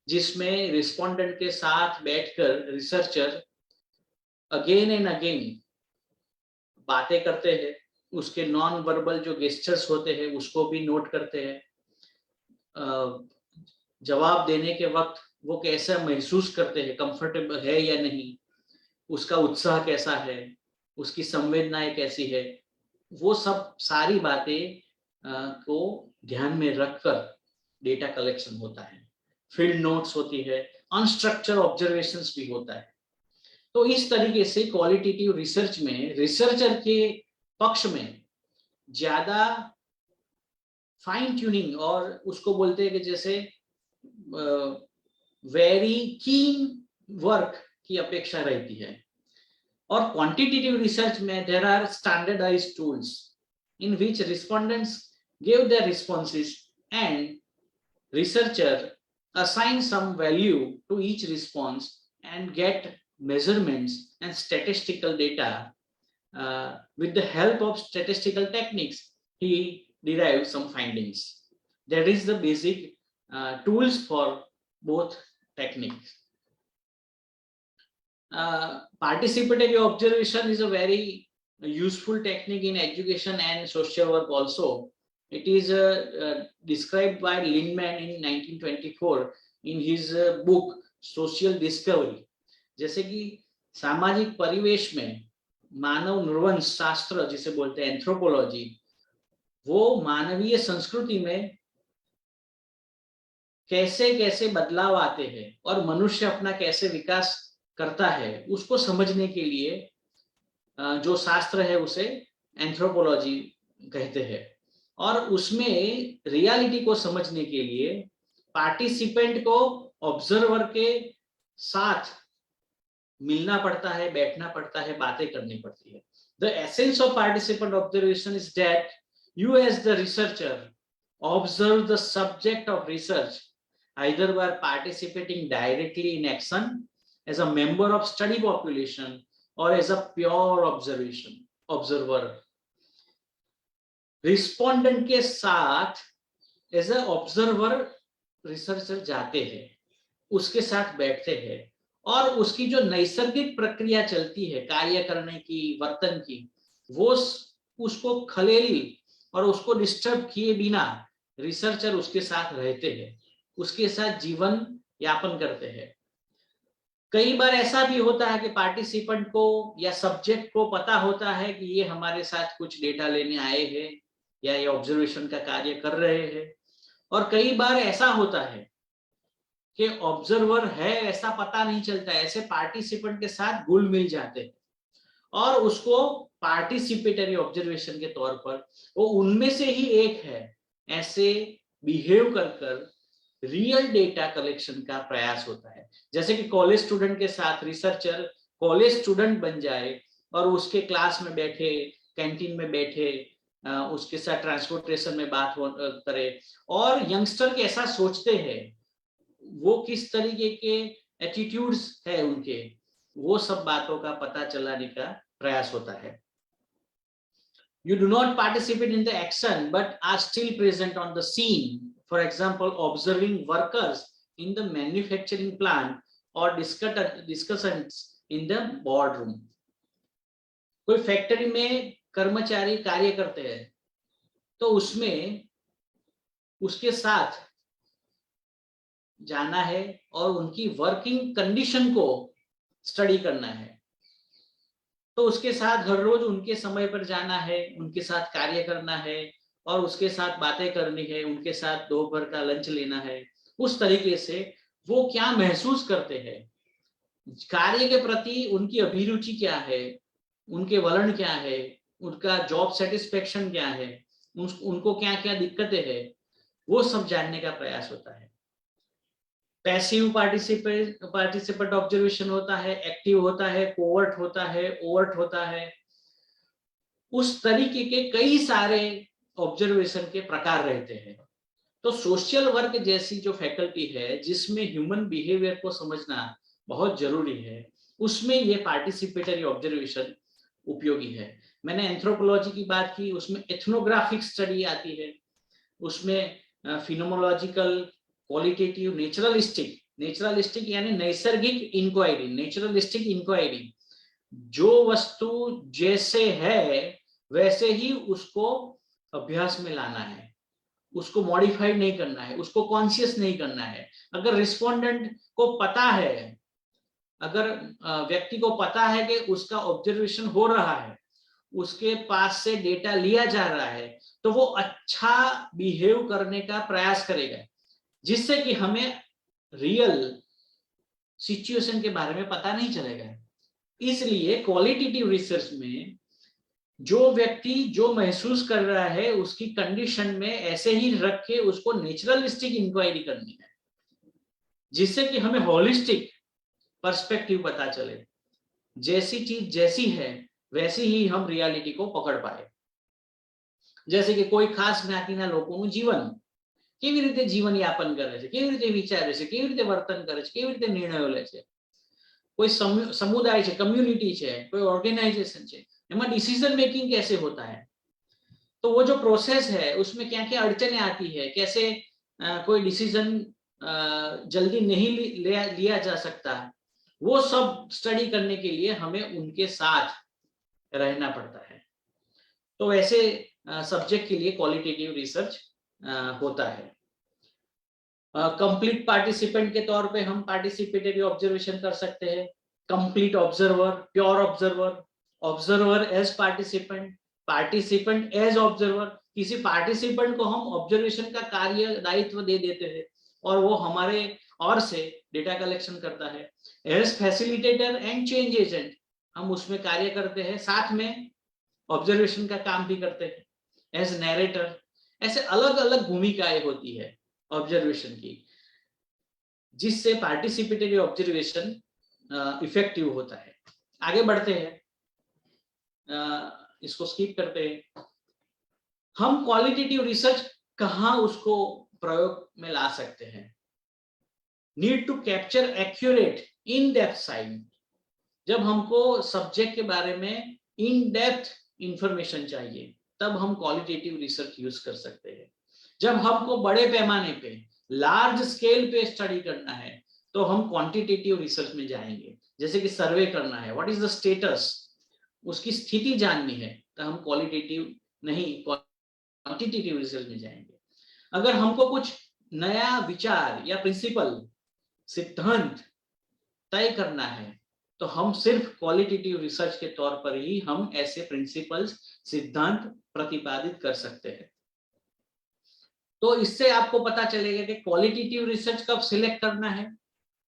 जिसमें respondent के साथ बैठकर researcher again and again बातें करते हैं, उसके non verbal जो gestures होते हैं उसको भी नोट करते हैं, जवाब देने के वक्त वो कैसा महसूस करते हैं, कंफर्टेबल है या नहीं, उसका उत्साह कैसा है, उसकी संवेदनाएं कैसी है, वो सब सारी बातें को ध्यान में रखकर डेटा कलेक्शन होता है। फील्ड नोट्स होती है, अनस्ट्रक्चर्ड ऑब्जर्वेशंस भी होता है। तो इस तरीके से क्वालिटेटिव रिसर्च में रिसर्चर के पक्ष में ज्यादा फाइन ट्यूनिंग और उसको बोलते हैं कि जैसे वेरी कीन वर्क की अपेक्षा रहती है। और क्वांटिटेटिव रिसर्च में there are standardized tools in which respondents give their responses and researcher assign some value to each response and get measurements and statistical data. With the help of statistical techniques, he derives some findings. That is the basic tools for both techniques. Participatory observation is a very useful technique in education and social work also. It is described by Lindman in 1924 in his book Social Discovery. जैसे कि सामाजिक परिवेश में मानव नृवंश शास्त्र जिसे बोलते हैं anthropology, वो मानवीय संस्कृति में कैसे कैसे बदलाव आते हैं और मनुष्य अपना कैसे विकास करता है उसको समझने के लिए जो शास्त्र है उसे एंथ्रोपोलॉजी कहते हैं। और उसमें रियलिटी को समझने के लिए पार्टिसिपेंट को ऑब्जर्वर के साथ मिलना पड़ता है, बैठना पड़ता है, बातें करनी पड़ती है। The essence of participant observation is that you as the researcher observe the subject of research either by participating directly in action as a member of study population or as a pure observer. Respondent के साथ as a observer researcher जाते हैं, उसके साथ बैठते हैं और उसकी जो नैसर्गिक प्रक्रिया चलती है कार्य करने की, वर्तन की, वो उसको खलेल और उसको डिस्टर्ब किए बिना रिसर्चर उसके साथ रहते हैं, उसके साथ जीवन यापन करते हैं। कई बार ऐसा भी होता है कि पार्टिसिपेंट को या सब्जेक्ट को पता होता है कि ये हमारे साथ कुछ डेटा लेने आए हैं या ये ऑब्जर्वेशन का कार्य कर रहे हैं, और कई बार ऐसा होता है कि ऑब्जर्वर है ऐसा पता नहीं चलता, ऐसे पार्टिसिपेंट के साथ घुल मिल जाते हैं और उसको पार्टिसिपेटरी ऑब्जर्वेशन के तौर पर वो उनमें से ही एक है ऐसे बिहेव कर रियल डेटा कलेक्शन का प्रयास होता है। जैसे कि कॉलेज स्टूडेंट के साथ रिसर्चर कॉलेज स्टूडेंट बन जाए और उसके क्लास में बैठे, कैंटीन में बैठे, उसके साथ ट्रांसपोर्टेशन में बात करे और यंगस्टर के ऐसा सोचते हैं, वो किस तरीके के एटीट्यूड्स है उनके, वो सब बातों का पता चलाने का प्रयास होता है। You do not participate in the action but are still present on the scene. For example, observing workers in the manufacturing plant or discussions in the boardroom. कोई फैक्ट्री में कर्मचारी कार्य करते हैं तो उसमें उसके साथ जाना है और उनकी वर्किंग कंडीशन को स्टडी करना है, तो उसके साथ हर रोज उनके समय पर जाना है, उनके साथ कार्य करना है और उसके साथ बातें करनी है, उनके साथ दोपहर का लंच लेना है। उस तरीके से वो क्या महसूस करते हैं, कार्य के प्रति उनकी अभिरुचि क्या है, उनके वलन क्या है, उनका जॉब सेटिस्फेक्शन क्या है, उनको क्या क्या दिक्कतें हैं, वो सब जानने का प्रयास होता है। पैसिव पार्टिसिपेंट ऑब्जर्वेशन होता है, एक्टिव होता है, कोवर्ट होता है, ओवर्ट होता है। उस तरीके के कई सारे ऑब्जर्वेशन के प्रकार रहते हैं। तो सोशल वर्क जैसी जो फैकल्टी है जिसमें ह्यूमन बिहेवियर को समझना बहुत जरूरी है, उसमें ये पार्टिसिपेटरी ऑब्जर्वेशन उपयोगी है। मैंने एंथ्रोपोलॉजी की बात की, उसमें एथनोग्राफिक स्टडी आती है, उसमें फिनोमोलॉजिकल, क्वालिटेटिव, नेचुरलिस्टिक यानी नैसर्गिक इंक्वायरी, नेचुरलिस्टिक इंक्वायरी, जो वस्तु जैसे है वैसे ही उसको अभ्यास में लाना है, उसको मॉडिफाई नहीं करना है, उसको कॉन्शियस नहीं करना है। अगर रिस्पोंडेंट को पता है, अगर व्यक्ति को पता है कि उसका ऑब्जर्वेशन हो रहा है, उसके पास से डेटा लिया जा रहा है, तो वो अच्छा बिहेव करने का प्रयास करेगा, जिससे कि हमें रियल सिचुएशन के बारे में पता नहीं चलेगा। इसलिए क्वालिटेटिव रिसर्च में जो व्यक्ति जो महसूस कर रहा है उसकी कंडीशन में ऐसे ही रख के उसको नेचुरलिस्टिक इंक्वायरी करनी है, जिससे कि हमें होलिस्टिक पर्सपेक्टिव पता चले, जैसी चीज जैसी है वैसी ही हम रियलिटी को पकड़ पाए। जैसे कि કોઈ ખાસ જ્ઞાતિના લોકોનું જીવન કેવી રીતે જીવન યાપન કરે છે, કેવી રીતે વિચારે છે, કેવી રીતે વર્તન કરે છે, કેવી રીતે નિર્ણયો લે છે, कोई समुदाय છે, कम्युनिटी છે, कोई ऑर्गेनाइजेशन છે, एमा डिसीजन मेकिंग कैसे होता है, तो वो जो प्रोसेस है उसमें क्या क्या अड़चने आती है, कैसे कोई डिसीजन जल्दी नहीं लिया जा सकता, वो सब स्टडी करने के लिए हमें उनके साथ रहना पड़ता है। तो ऐसे सब्जेक्ट के लिए क्वालिटेटिव रिसर्च होता है। कंप्लीट पार्टिसिपेंट के तौर पे हम पार्टिसिपेटरी ऑब्जर्वेशन कर सकते हैं, complete observer, pure observer, observer as participant, participant as observer. किसी पार्टिसिपेंट को हम ऑब्जर्वेशन का कार्य दायित्व दे देते हैं और वो हमारे और से डेटा कलेक्शन करता है। As facilitator and change agent, हम उसमें कार्य करते हैं, साथ में ऑब्जर्वेशन का काम भी करते हैं। एज नैरेटर, ऐसे अलग अलग भूमिकाएं होती है ऑब्जर्वेशन की, जिससे पार्टिसिपेटरी ऑब्जर्वेशन इफेक्टिव होता है। आगे बढ़ते हैं, इसको स्किप करते हैं। हम क्वालिटेटिव रिसर्च कहाँ उसको प्रयोग में ला सकते हैं? Need to capture accurate in depth science, जब हमको सब्जेक्ट के बारे में इन डेप्थ इंफॉर्मेशन चाहिए तब हम क्वालिटेटिव रिसर्च यूज कर सकते हैं। जब हमको बड़े पैमाने पे लार्ज स्केल पे स्टडी करना है तो हम क्वांटिटेटिव रिसर्च में जाएंगे, जैसे कि सर्वे करना है, व्हाट इज द स्टेटस, उसकी स्थिति जाननी है, तो हम क्वालिटेटिव नहीं क्वांटिटेटिव रिसर्च में जाएंगे। अगर हमको कुछ नया विचार या प्रिंसिपल, सिद्धांत तय करना है तो हम सिर्फ क्वालिटेटिव रिसर्च के तौर पर ही हम ऐसे प्रिंसिपल्स, सिद्धांत प्रतिपादित कर सकते हैं। तो इससे आपको पता चलेगा कि क्वालिटेटिव रिसर्च कब सिलेक्ट करना है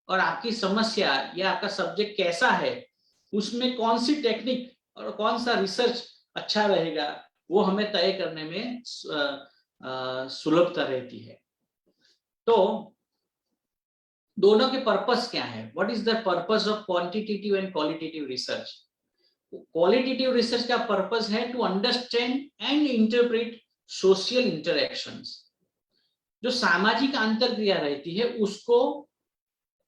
और आपकी समस्या या आपका सब्जेक्ट कैसा है, उसमें कौन सी टेक्निक और कौन सा रिसर्च अच्छा रहेगा, वो हमें तय करने में सुलभता रहती है। तो दोनों के पर्पस क्या है? What is the purpose of quantitative and qualitative research? Qualitative research का पर्पस है to understand and interpret social interactions, जो सामाजिक अंतरक्रिया रहती है उसको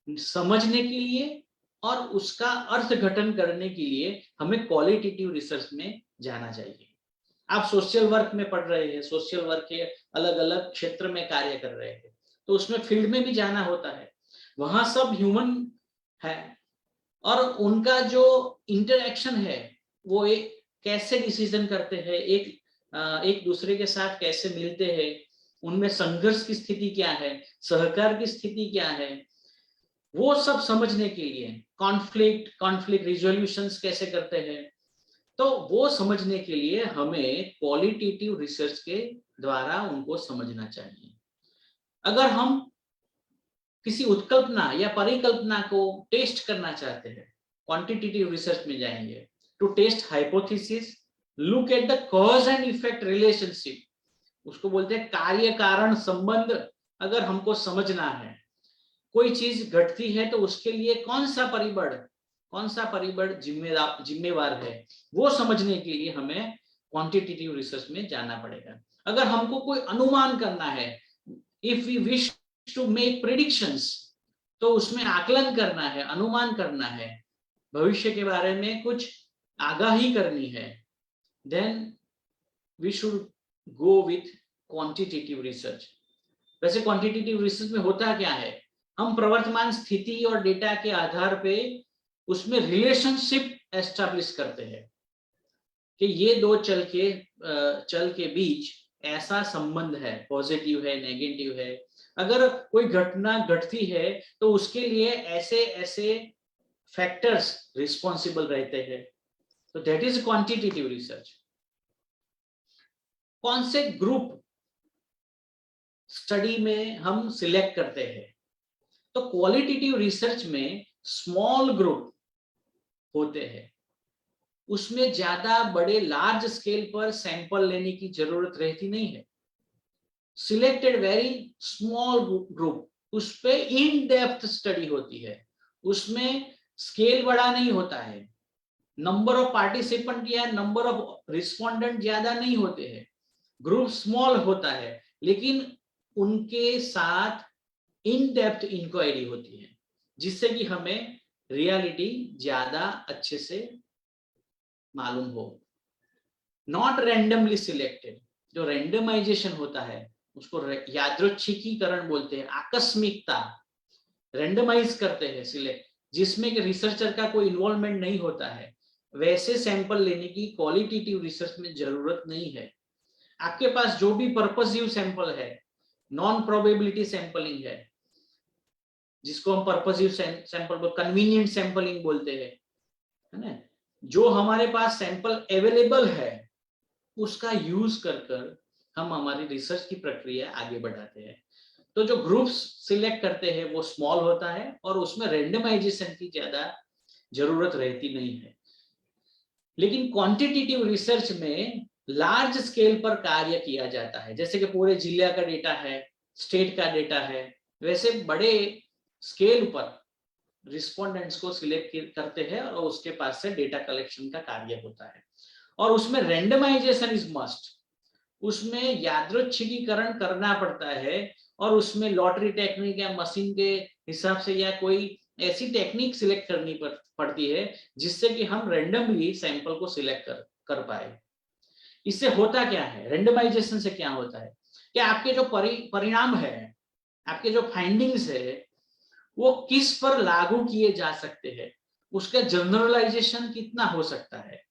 समझने के लिए और उसका अर्थघटन करने के लिए हमें क्वालिटेटिव रिसर्च में जाना चाहिए। आप सोशल वर्क में पढ़ रहे हैं, सोशल वर्क के अलग अलग क्षेत्र में कार्य कर रहे हैं, तो उसमें फील्ड में भी जाना होता है, वहां सब ह्यूमन है और उनका जो इंटरैक्शन है वो एक कैसे डिसीजन करते हैं, एक दूसरे के साथ कैसे मिलते हैं, उनमें संघर्ष की स्थिति क्या है, सहकार की स्थिति क्या है, वो सब समझने के लिए कॉन्फ्लिक्ट रिजोल्यूशंस कैसे करते हैं, तो वो समझने के लिए हमें क्वालिटेटिव रिसर्च के द्वारा उनको समझना चाहिए। अगर हम किसी उत्कल्पना या परिकल्पना को टेस्ट करना चाहते हैं, क्वांटिटेटिव रिसर्च में जाएंगे to test hypothesis, look at the cause and effect relationship, उसको बोलते हैं कार्य कारण संबंध। अगर हमको समझना है कोई चीज घटती है तो उसके लिए कौन सा परिबड़ जिम्मेवार है, वो समझने के लिए हमें क्वांटिटेटिव रिसर्च में जाना पड़ेगा। अगर हमको कोई अनुमान करना है, if we wish to make predictions, तो उसमें आकलन करना है, अनुमान करना है, भविष्य के बारे में कुछ आगाही करनी है, then we should go with quantitative research. वैसे क्वांटिटेटिव रिसर्च में होता क्या है, हम प्रवर्तमान स्थिति और डेटा के आधार पे उसमें रिलेशनशिप एस्टैब्लिश करते हैं कि ये दो चल के बीच ऐसा संबंध है, पॉजिटिव है, नेगेटिव है। अगर कोई घटना घटती है तो उसके लिए ऐसे ऐसे फैक्टर्स रिस्पॉन्सिबल रहते हैं, तो दैट इज क्वांटिटेटिव रिसर्च। कौन से ग्रुप स्टडी में हम सिलेक्ट करते हैं? तो क्वालिटेटिव रिसर्च में स्मॉल ग्रुप होते हैं, उसमें ज्यादा बड़े लार्ज स्केल पर सैंपल लेने की जरूरत रहती नहीं है। सिलेक्टेड वेरी स्मॉल ग्रुप, उस पे इन डेप्थ स्टडी होती है, उसमें स्केल बड़ा नहीं होता है, नंबर ऑफ पार्टिसिपेंट या नंबर ऑफ रिस्पोंडेंट ज्यादा नहीं होते हैं, ग्रुप स्मॉल होता है, लेकिन उनके साथ इन डेप्थ इंक्वायरी होती है, जिससे कि हमें रियलिटी ज्यादा अच्छे से मालूम हो। नॉट रैंडमली सिलेक्टेड, जो रैंडमाइजेशन होता है उसको यादृच्छिकीकरण बोलते हैं, आकस्मिकता, रैंडमाइज करते हैं सिलेक्ट, जिसमें कि रिसर्चर का कोई इन्वॉल्वमेंट नहीं होता है, वैसे सैंपल लेने की क्वालिटेटिव रिसर्च में जरूरत नहीं है। आपके पास जो भी पर्पसिव सैंपल है, नॉन प्रोबेबिलिटी सैंपलिंग है, जिसको हम पर्पसिव सैंपल कन्वीनियंट सैंपलिंग बोलते हैं, है ना। जो हमारे पास सैंपल अवेलेबल है उसका यूज कर हम हमारी रिसर्च की प्रक्रिया आगे बढ़ाते हैं। तो जो ग्रुप्स सिलेक्ट करते हैं वो स्मॉल होता है और उसमें रेंडमाइजेशन की ज्यादा जरूरत रहती नहीं है। लेकिन क्वांटिटेटिव रिसर्च में लार्ज स्केल पर कार्य किया जाता है, जैसे कि पूरे जिले का डेटा है, स्टेट का डेटा है, वैसे बड़े स्केल पर रिस्पोंडेंट्स को सिलेक्ट करते हैं और उसके पास से डेटा कलेक्शन का कार्य होता है। और उसमें रेंडमाइजेशन इज मस्ट, उसमें यादृच्छिकीकरण करना पड़ता है और उसमें लॉटरी टेक्निक या मशीन के हिसाब से या कोई ऐसी टेक्निक सिलेक्ट करनी पड़ती है जिससे कि हम रेंडमली सैंपल को सिलेक्ट कर पाए। इससे होता क्या है, रेंडमाइजेशन से क्या होता है कि आपके जो परिणाम है, आपके जो फाइंडिंग्स है, वो किस पर लागू किए जा सकते हैं, उसका जनरलाइजेशन कितना हो सकता है,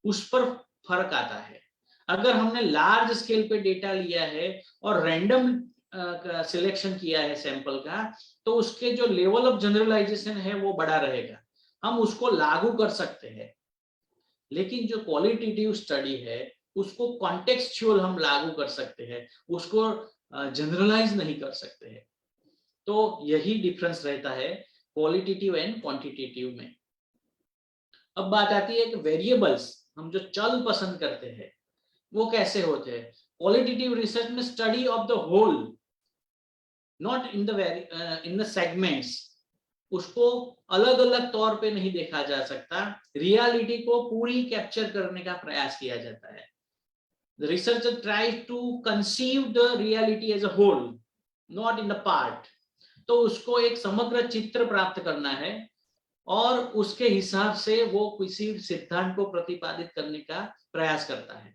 उस पर फर्क आता है। अगर हमने लार्ज स्केल पे डेटा लिया है और रैंडम सिलेक्शन किया है सैंपल का, तो उसके जो लेवल ऑफ जनरलाइजेशन है वो बड़ा रहेगा, हम उसको लागू कर सकते हैं। लेकिन जो क्वालिटेटिव स्टडी है उसको कॉन्टेक्सचुअल हम लागू कर सकते हैं, उसको जनरलाइज नहीं कर सकते हैं। तो यही डिफरेंस रहता है क्वालिटेटिव एंड क्वांटिटेटिव में। अब बात आती है कि वेरिएबल्स, हम जो चल पसंद करते हैं वो कैसे होते हैं। क्वालिटेटिव रिसर्च में study of the whole, not in the segments, उसको अलग अलग तौर पे नहीं देखा जा सकता, रियलिटी को पूरी कैप्चर करने का प्रयास किया जाता है। The researcher tries to conceive the reality as a whole, not in the part. तो उसको एक समग्र चित्र प्राप्त करना है और उसके हिसाब से वो किसी सिद्धांत को प्रतिपादित करने का प्रयास करता है।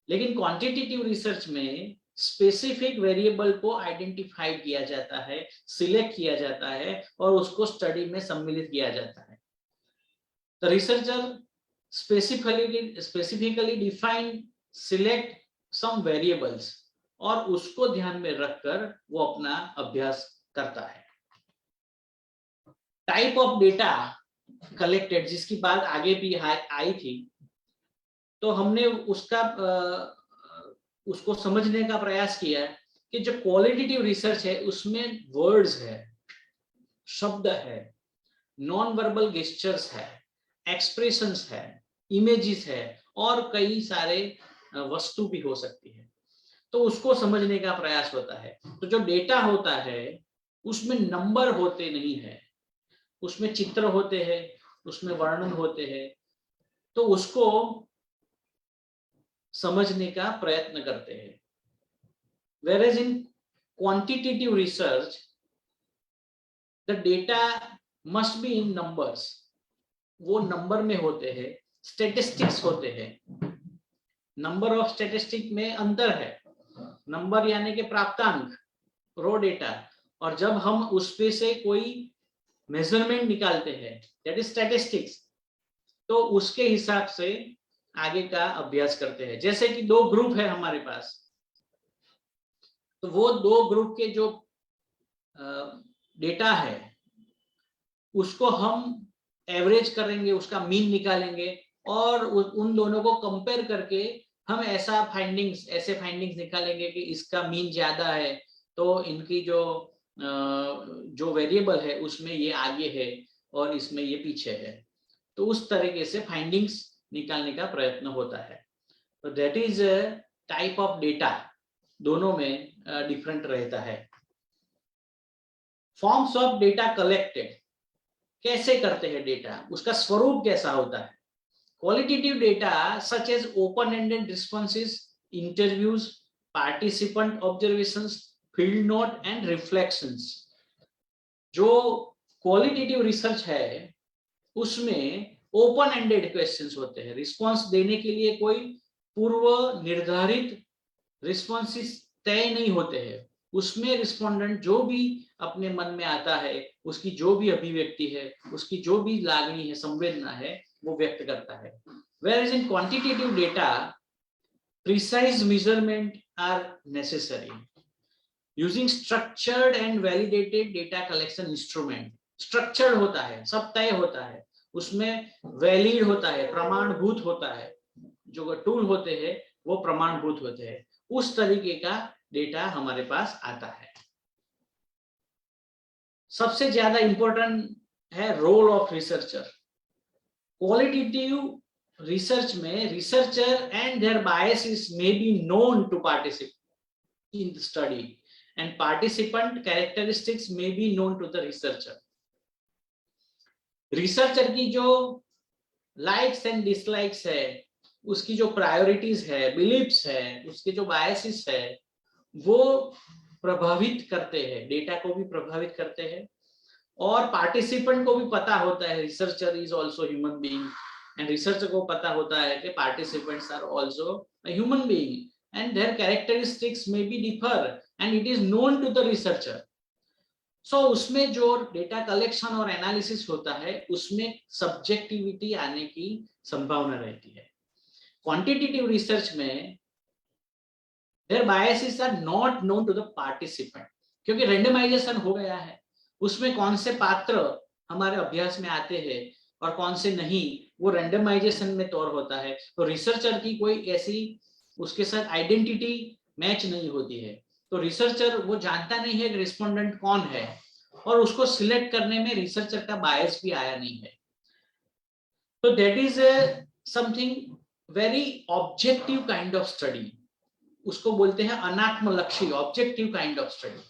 लेकिन क्वांटिटेटिव रिसर्च में स्पेसिफिक वेरिएबल को आइडेंटिफाई किया जाता है, सिलेक्ट किया जाता है और उसको स्टडी में सम्मिलित किया जाता है। The researcher specifically define, select some variables और उसको ध्यान में रखकर वो अपना अभ्यास करता है। टाइप ऑफ डेटा कलेक्टेड, जिसकी बात आगे भी आई थी, तो हमने उसको समझने का प्रयास किया कि जो क्वालिटेटिव रिसर्च है उसमें वर्ड्स है, शब्द है, नॉन वर्बल गेस्चर्स है, एक्सप्रेशंस है, इमेजेस है और कई सारे वस्तु भी हो सकती है। तो उसको समझने का प्रयास होता है। तो जो डेटा होता है उसमें नंबर होते नहीं है, उसमें चित्र होते हैं, उसमें वर्णन होते हैं। तो उसको समझने का प्रयत्न करते हैं। Whereas in quantitative research, the data must be in numbers, वो नंबर में होते हैं, स्टेटिस्टिक्स होते हैं। नंबर ऑफ स्टेटिस्टिक में अंतर है, नंबर यानी कि प्राप्तांक, रो डेटा, और जब हम उस पे से कोई मेजरमेंट निकालते हैं, दैट इज स्टैटिस्टिक्स, तो उसके हिसाब से आगे का अभ्यास करते हैं। जैसे कि दो ग्रुप है हमारे पास, तो वो दो ग्रुप के जो डेटा है उसको हम एवरेज करेंगे, उसका मीन निकालेंगे और उन दोनों को कंपेयर करके हम ऐसे फाइंडिंग्स निकालेंगे कि इसका मीन ज्यादा है तो इनकी जो वेरिएबल है उसमें ये आगे है और इसमें ये पीछे है। तो उस तरीके से फाइंडिंग्स निकालने का प्रयत्न होता है। तो that is type of data, दोनों में डिफरेंट रहता है। फॉर्म्स ऑफ डेटा कलेक्टेड, कैसे करते हैं डेटा, उसका स्वरूप कैसा होता है। Qualitative data such as open ended responses, interviews, participant observations, field note and reflections. जो क्वालिटेटिव रिसर्च है उसमें ओपन एंडेड क्वेश्चंस होते हैं, रिस्पॉन्स देने के लिए कोई पूर्व निर्धारित रिस्पॉन्सेस तय नहीं होते हैं। उसमें रिस्पोंडेंट जो भी अपने मन में आता है, उसकी जो भी अभिव्यक्ति है, उसकी जो भी लागनी है, संवेदना है, वो व्यक्त करता है। Whereas in quantitative data, precise measurement are necessary. Using structured and validated data collection instrument. Structured होता है, सब तय होता है, उसमें वैलिड होता है, प्रमाणभूत होता है, जो टूल होते हैं वो प्रमाणभूत होते हैं, उस तरीके का डेटा हमारे पास आता है। सबसे ज्यादा इंपॉर्टेंट है role of researcher. Qualitative research में researcher and their biases may be known to participate in the study and participant characteristics may be known to the researcher. Researcher की जो लाइक्स एंड डिसलाइक्स है, उसकी जो priorities है, beliefs है, उसके जो बायसेस है, वो प्रभावित करते हैं, डेटा को भी प्रभावित करते हैं। और पार्टिसिपेंट को भी पता होता है researcher is also human being, and researcher को पता होता है कि participants are also a human being and their characteristics may be differ and it is known to the researcher. So उसमें जो डेटा कलेक्शन और एनालिसिस होता है उसमें सब्जेक्टिविटी आने की संभावना रहती है। क्वांटिटेटिव रिसर्च में their biases are not known to the participant, क्योंकि रेंडमाइजेशन हो गया है, उसमें कौन से पात्र हमारे अभ्यास में आते हैं और कौन से नहीं, वो रेंडमाइजेशन में तौर होता है। तो रिसर्चर की कोई ऐसी उसके साथ आइडेंटिटी मैच नहीं होती है, तो रिसर्चर वो जानता नहीं है कि रिस्पोंडेंट कौन है, और उसको सिलेक्ट करने में रिसर्चर का बायस भी आया नहीं है। तो that is something very objective kind of study, उसको बोलते हैं अनात्मलक्षी, ऑब्जेक्टिव काइंड ऑफ स्टडी।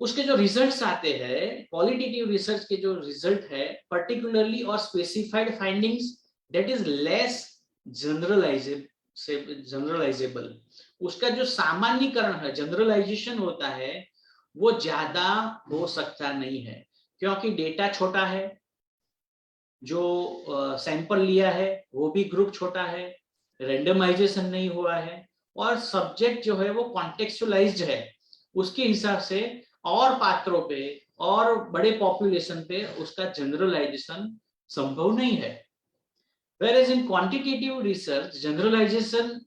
उसके जो रिजल्ट्स आते हैं, क्वालिटेटिव रिसर्च के जो रिजल्ट है, पर्टिकुलरली और specified findings, that is less generalisable. उसका जो सामान्यकरण है, जनरलाइजेशन होता है, वो ज्यादा हो सकता नहीं है, क्योंकि डेटा छोटा है, जो सैंपल लिया है वो भी ग्रुप छोटा है, रेंडमाइजेशन नहीं हुआ है, और सब्जेक्ट जो है वो कॉन्टेक्चुअलाइज्ड है, उसके हिसाब से और पात्रों पे और बड़े पॉपुलेशन पे उसका जनरलाइजेशन संभव नहीं है। Whereas in quantitative research, generalization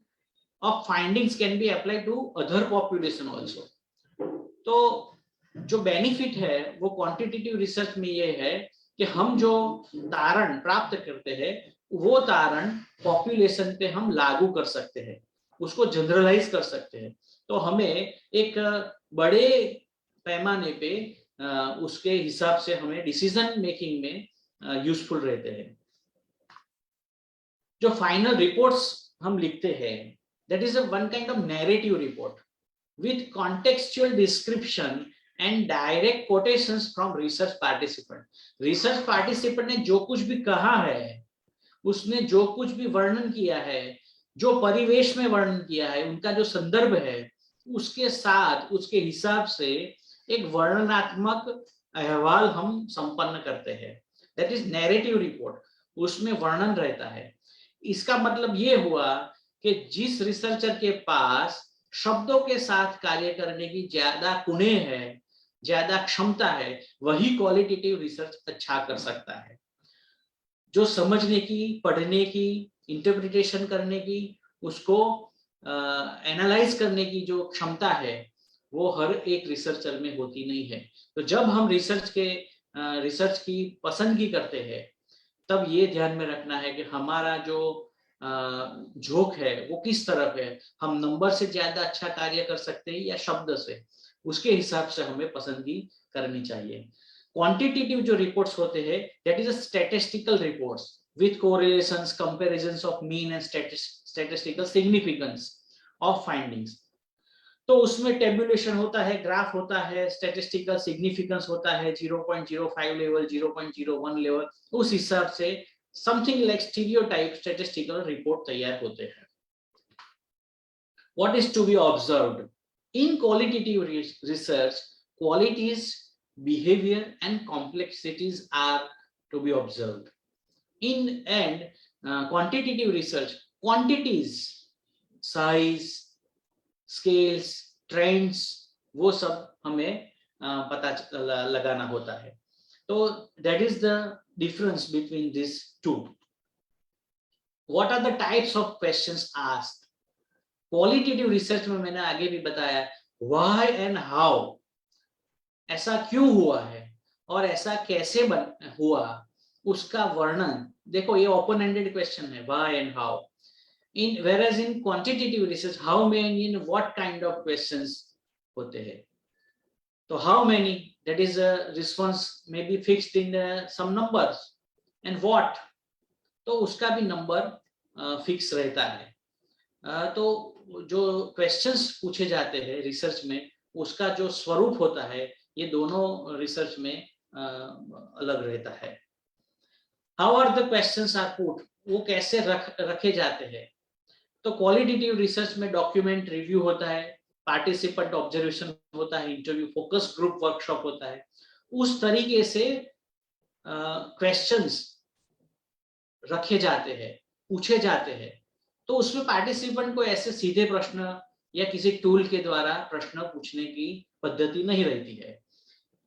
of findings can be applied to other population also. तो जो बेनिफिट है वो क्वांटिटेटिव रिसर्च में ये है कि हम जो तारण प्राप्त करते हैं वो तारण पॉपुलेशन पे हम लागू कर सकते हैं, उसको जनरलाइज कर सकते हैं, तो हमें एक बड़े पैमाने पे उसके हिसाब से हमें डिसीजन मेकिंग में यूजफुल रहते हैं। जो फाइनल रिपोर्ट्स हम लिखते हैं, that is one kind of narrative report with contextual description and direct quotations from research participant. Research participant ने जो कुछ भी कहा है, उसने जो कुछ भी वर्णन किया है, जो परिवेश में वर्णन किया है, उनका जो संदर्भ है, उसके साथ उसके हिसाब से एक वर्णनात्मक अहवाल हम संपन्न करते हैं, दैट इज नैरेटिव रिपोर्ट, उसमें वर्णन रहता है। इसका मतलब ये हुआ कि जिस रिसर्चर के पास शब्दों के साथ कार्य करने की ज्यादा कुने है, ज्यादा क्षमता है, वही क्वालिटेटिव रिसर्च अच्छा कर सकता है। जो समझने की, पढ़ने की, इंटरप्रिटेशन करने की, उसको एनालाइज करने की जो क्षमता है, वो हर एक रिसर्चर में होती नहीं है। तो जब हम रिसर्च की पसंदगी करते हैं, तब ये ध्यान में रखना है कि हमारा जो झोंक है वो किस तरफ है, हम नंबर से ज्यादा अच्छा कार्य कर सकते हैं या शब्द से, उसके हिसाब से हमें पसंदगी करनी चाहिए। क्वांटिटेटिव जो रिपोर्ट्स होते हैं, that is a statistical reports with correlations, comparisons of mean and statistical significance of findings. तो उसमें टेबुलेशन होता है, ग्राफ होता है, स्टैटिस्टिकल सिग्निफिकेंस होता है 0.05 लेवल, 0.01 लेवल, उस हिसाब से something like stereotype statistical report तैयार होते हैं। What is to be observed in qualitative research? Qualities, behavior and complexities are to be observed. In quantitative research, quantities, size, scales, trends, वो सब हमें पता लगाना होता है। तो that is the difference between this two. What are the types of questions asked? Qualitative research में मैंने आगे भी बताया, व्हाई एंड हाउ, ऐसा क्यों हुआ है और ऐसा कैसे हुआ, उसका वर्णन। देखो ये ओपन एंडेड क्वेश्चन है, why and how. In whereas in quantitative research, how many and what kind of questions होते हैं। तो how many, that is a response may be fixed in some numbers, and what, तो उसका भी number fix रहता है। तो जो क्वेश्चंस पूछे जाते हैं रिसर्च में, उसका जो स्वरूप होता है, ये दोनों रिसर्च में अलग रहता है। How are the questions are put, वो कैसे रखे जाते हैं। तो क्वालिटेटिव रिसर्च में डॉक्यूमेंट रिव्यू होता है, पार्टिसिपेंट ऑब्जर्वेशन होता है, इंटरव्यू, फोकस ग्रुप वर्कशॉप होता है। उस तरीके से क्वेश्चंस रखे जाते हैं, पूछे जाते हैं। तो उसमें पार्टिसिपेंट को ऐसे सीधे प्रश्न या किसी टूल के द्वारा प्रश्न पूछने की पद्धति नहीं रहती है।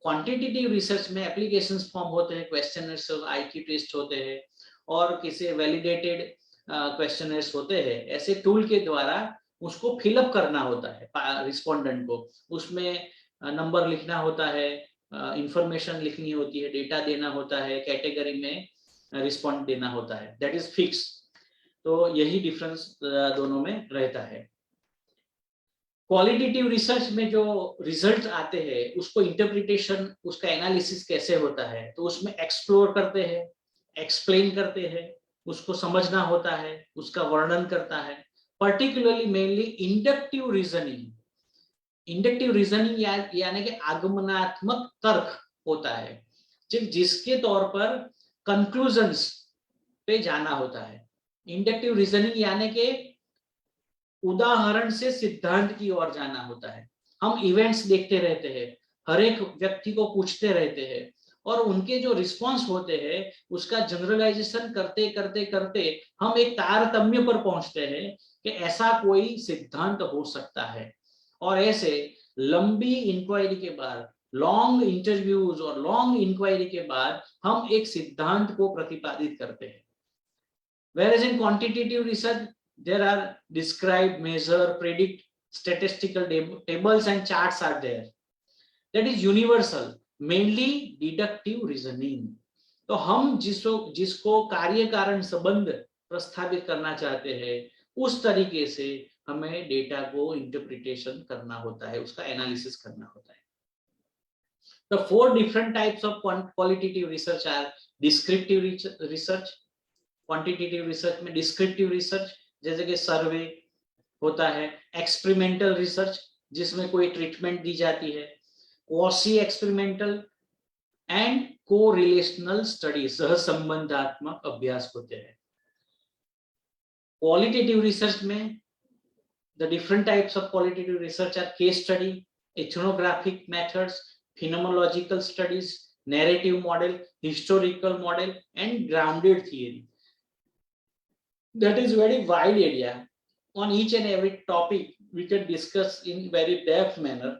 क्वांटिटेटिव रिसर्च में एप्लीकेशंस फॉर्म होते हैं, क्वेश्चनर्स, आईक्यू टेस्ट होते हैं और किसी वैलिडेटेड क्वेश्चनर्स होते हैं। ऐसे टूल के द्वारा उसको फिलअप करना होता है रिस्पोंडेंट को, उसमें नंबर लिखना होता है, इंफॉर्मेशन लिखनी होती है, डेटा देना होता है, कैटेगरी में रिस्पॉन्ड देना होता है, दैट इज फिक्स। तो यही डिफरेंस दोनों में रहता है। क्वालिटेटिव रिसर्च में जो रिजल्ट आते हैं उसको इंटरप्रिटेशन, उसका एनालिसिस कैसे होता है, तो उसमें एक्सप्लोर करते हैं, एक्सप्लेन करते हैं, उसको समझना होता है, उसका वर्णन करता है। Particularly mainly inductive reasoning, inductive reasoning यानी कि आगमनात्मक तर्क होता है, जिसके तौर पर कंक्लूजन्स पे जाना होता है। इंडक्टिव रीजनिंग यानी कि उदाहरण से सिद्धांत की ओर जाना होता है। हम इवेंट्स देखते रहते हैं, हर एक व्यक्ति को पूछते रहते हैं और उनके जो रिस्पॉन्स होते हैं उसका जनरलाइजेशन करते करते करते हम एक तारतम्य पर पहुंचते हैं कि ऐसा कोई सिद्धांत हो सकता है। और ऐसे लंबी इंक्वायरी के बाद, लॉन्ग इंटरव्यूज और लॉन्ग इंक्वायरी के बाद हम एक सिद्धांत को प्रतिपादित करते हैं। Whereas in quantitative research, there are describe, measure, predict, statistical tables and charts are there. That is universal, mainly deductive reasoning. तो हम जिसको कार्य कारण संबंध प्रस्थापित करना चाहते हैं, उस तरीके से हमें डेटा को इंटरप्रिटेशन करना होता है, उसका एनालिसिस करना होता है। The 4 different types of qualitative research are descriptive research, quantitative research में डिस्क्रिप्टिव रिसर्च जैसे कि सर्वे होता है, एक्सपेरिमेंटल रिसर्च जिसमें कोई ट्रीटमेंट दी जाती है, quasi experimental and correlational study, सहसंबंधात्मक अभ्यास होते हैं। क्वालिटेटिव रिसर्च में the different types of qualitative research are case study, ethnographic methods, phenomenological studies, narrative model, historical model and grounded theory. That is very wide area. On each and every topic we can discuss in very depth manner,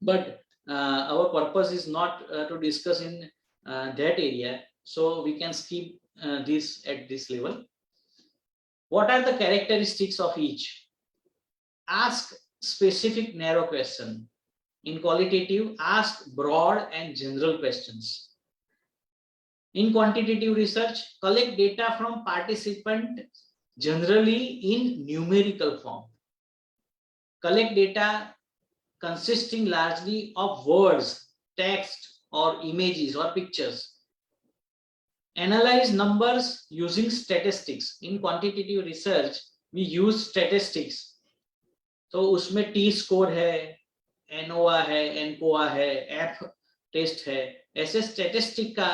but our purpose is not to discuss in that area, so we can skip this at this level. What are the characteristics of each? Ask specific narrow question. In qualitative, ask broad and general questions. In quantitative research, collect data from participants generally in numerical form. Collect data consisting largely of words, text, or images or pictures. Analyze numbers using statistics. In quantitative research, we use statistics. तो उसमें T score है, NOA है, NCOA है, F test है, ऐसे statistic का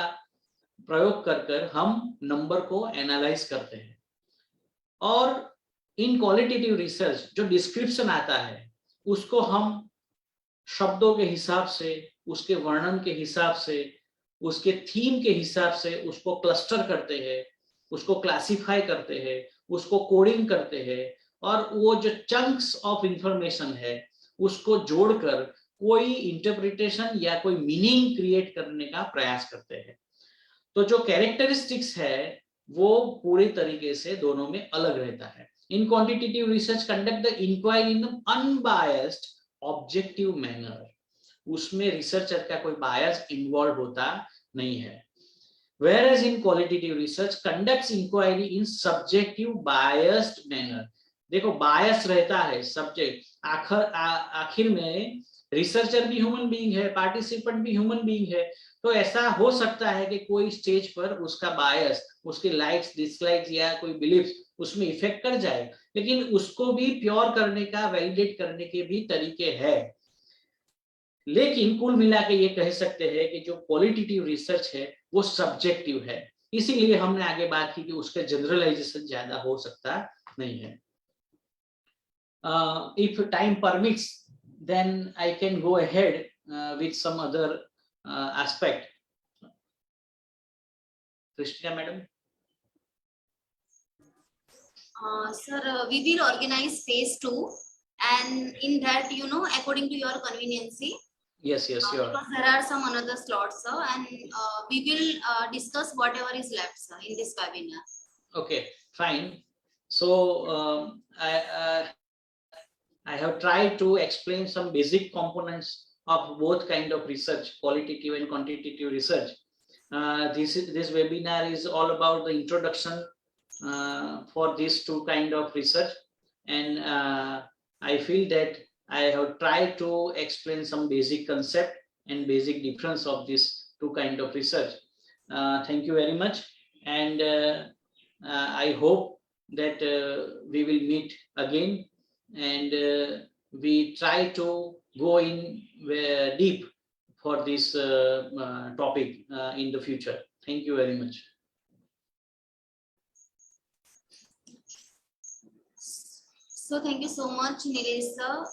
प्रयोग कर हम नंबर को एनालाइज करते हैं। और इन क्वालिटेटिव रिसर्च जो डिस्क्रिप्शन आता है उसको हम शब्दों के हिसाब से, उसके वर्णन के हिसाब से, उसके थीम के हिसाब से उसको क्लस्टर करते हैं, उसको क्लासिफाई करते हैं, उसको कोडिंग करते हैं और वो जो चंक्स ऑफ इंफॉर्मेशन है उसको जोड़कर कोई इंटरप्रिटेशन या कोई मीनिंग क्रिएट करने का प्रयास करते हैं। तो जो कैरेक्टरिस्टिक्स है वो पूरी तरीके से दोनों में अलग रहता है। In quantitative research conduct the inquiry in unbiased, objective manner, उसमें रिसर्चर का कोई बायस इन्वॉल्व होता नहीं है। Whereas in qualitative research conducts inquiry in subjective biased manner. देखो बायस रहता है सब्जेक्ट, आखिर में रिसर्चर भी ह्यूमन बीइंग है, पार्टिसिपेंट भी ह्यूमन बीइंग है, तो ऐसा हो सकता है कि कोई स्टेज पर उसका बायस, उसके लाइक्स डिसलाइक्स या कोई बिलीफ उसमें इफेक्ट कर जाए, लेकिन उसको भी प्योर करने का, वैलिडेट करने के भी तरीके हैं। लेकिन कुल मिला के ये कह सकते हैं कि जो क्वालिटेटिव रिसर्च है वो सब्जेक्टिव है, इसीलिए हमने आगे बात की कि उसका जनरलाइजेशन ज्यादा हो सकता नहीं है। If time permits, then I can go ahead with some other aspect. Christina madam.
Sir, we will organize phase 2, and in that, according to your convenience.
Yes, sure.
Because there are some another slots, sir, and we will discuss whatever is left, sir, in this webinar.
Okay, fine. So I have tried to explain some basic components of both kind of research, qualitative and quantitative research. This webinar is all about the introduction for these two kind of research, and I feel that I have tried to explain some basic concept and basic difference of these two kind of research. Thank you very much, and I hope that we will meet again, and we try to go in deep for this topic in the future. Thank you very much.
So thank you so much, Nilesh sir.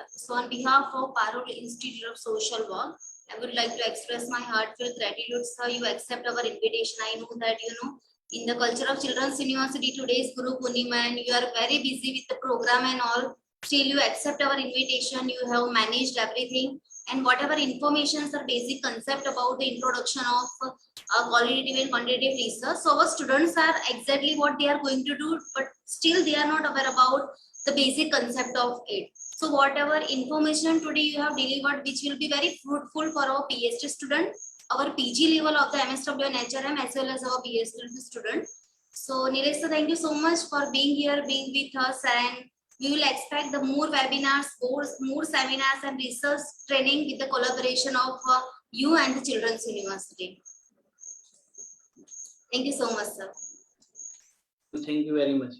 So on behalf of Parul Institute of Social Work, I would like to express my heartfelt gratitude, sir. You accept our invitation. I know that, in the culture of Children's University, today is Guru Purnima, and you are very busy with the program and all. Still, you accept our invitation. You have managed everything, and whatever information or basic concept about the introduction of qualitative and quantitative research. So our students are exactly what they are going to do, but still they are not aware about the basic concept of it. So whatever information today you have delivered, which will be very fruitful for our PhD student, our PG level of the MSW and HRM, as well as our PhD student. So Nilesh sir, thank you so much for being here, being with us, and we will expect the more webinars, more seminars and research training with the collaboration of you and the Children's University. Thank you so much, sir.
Thank you very much.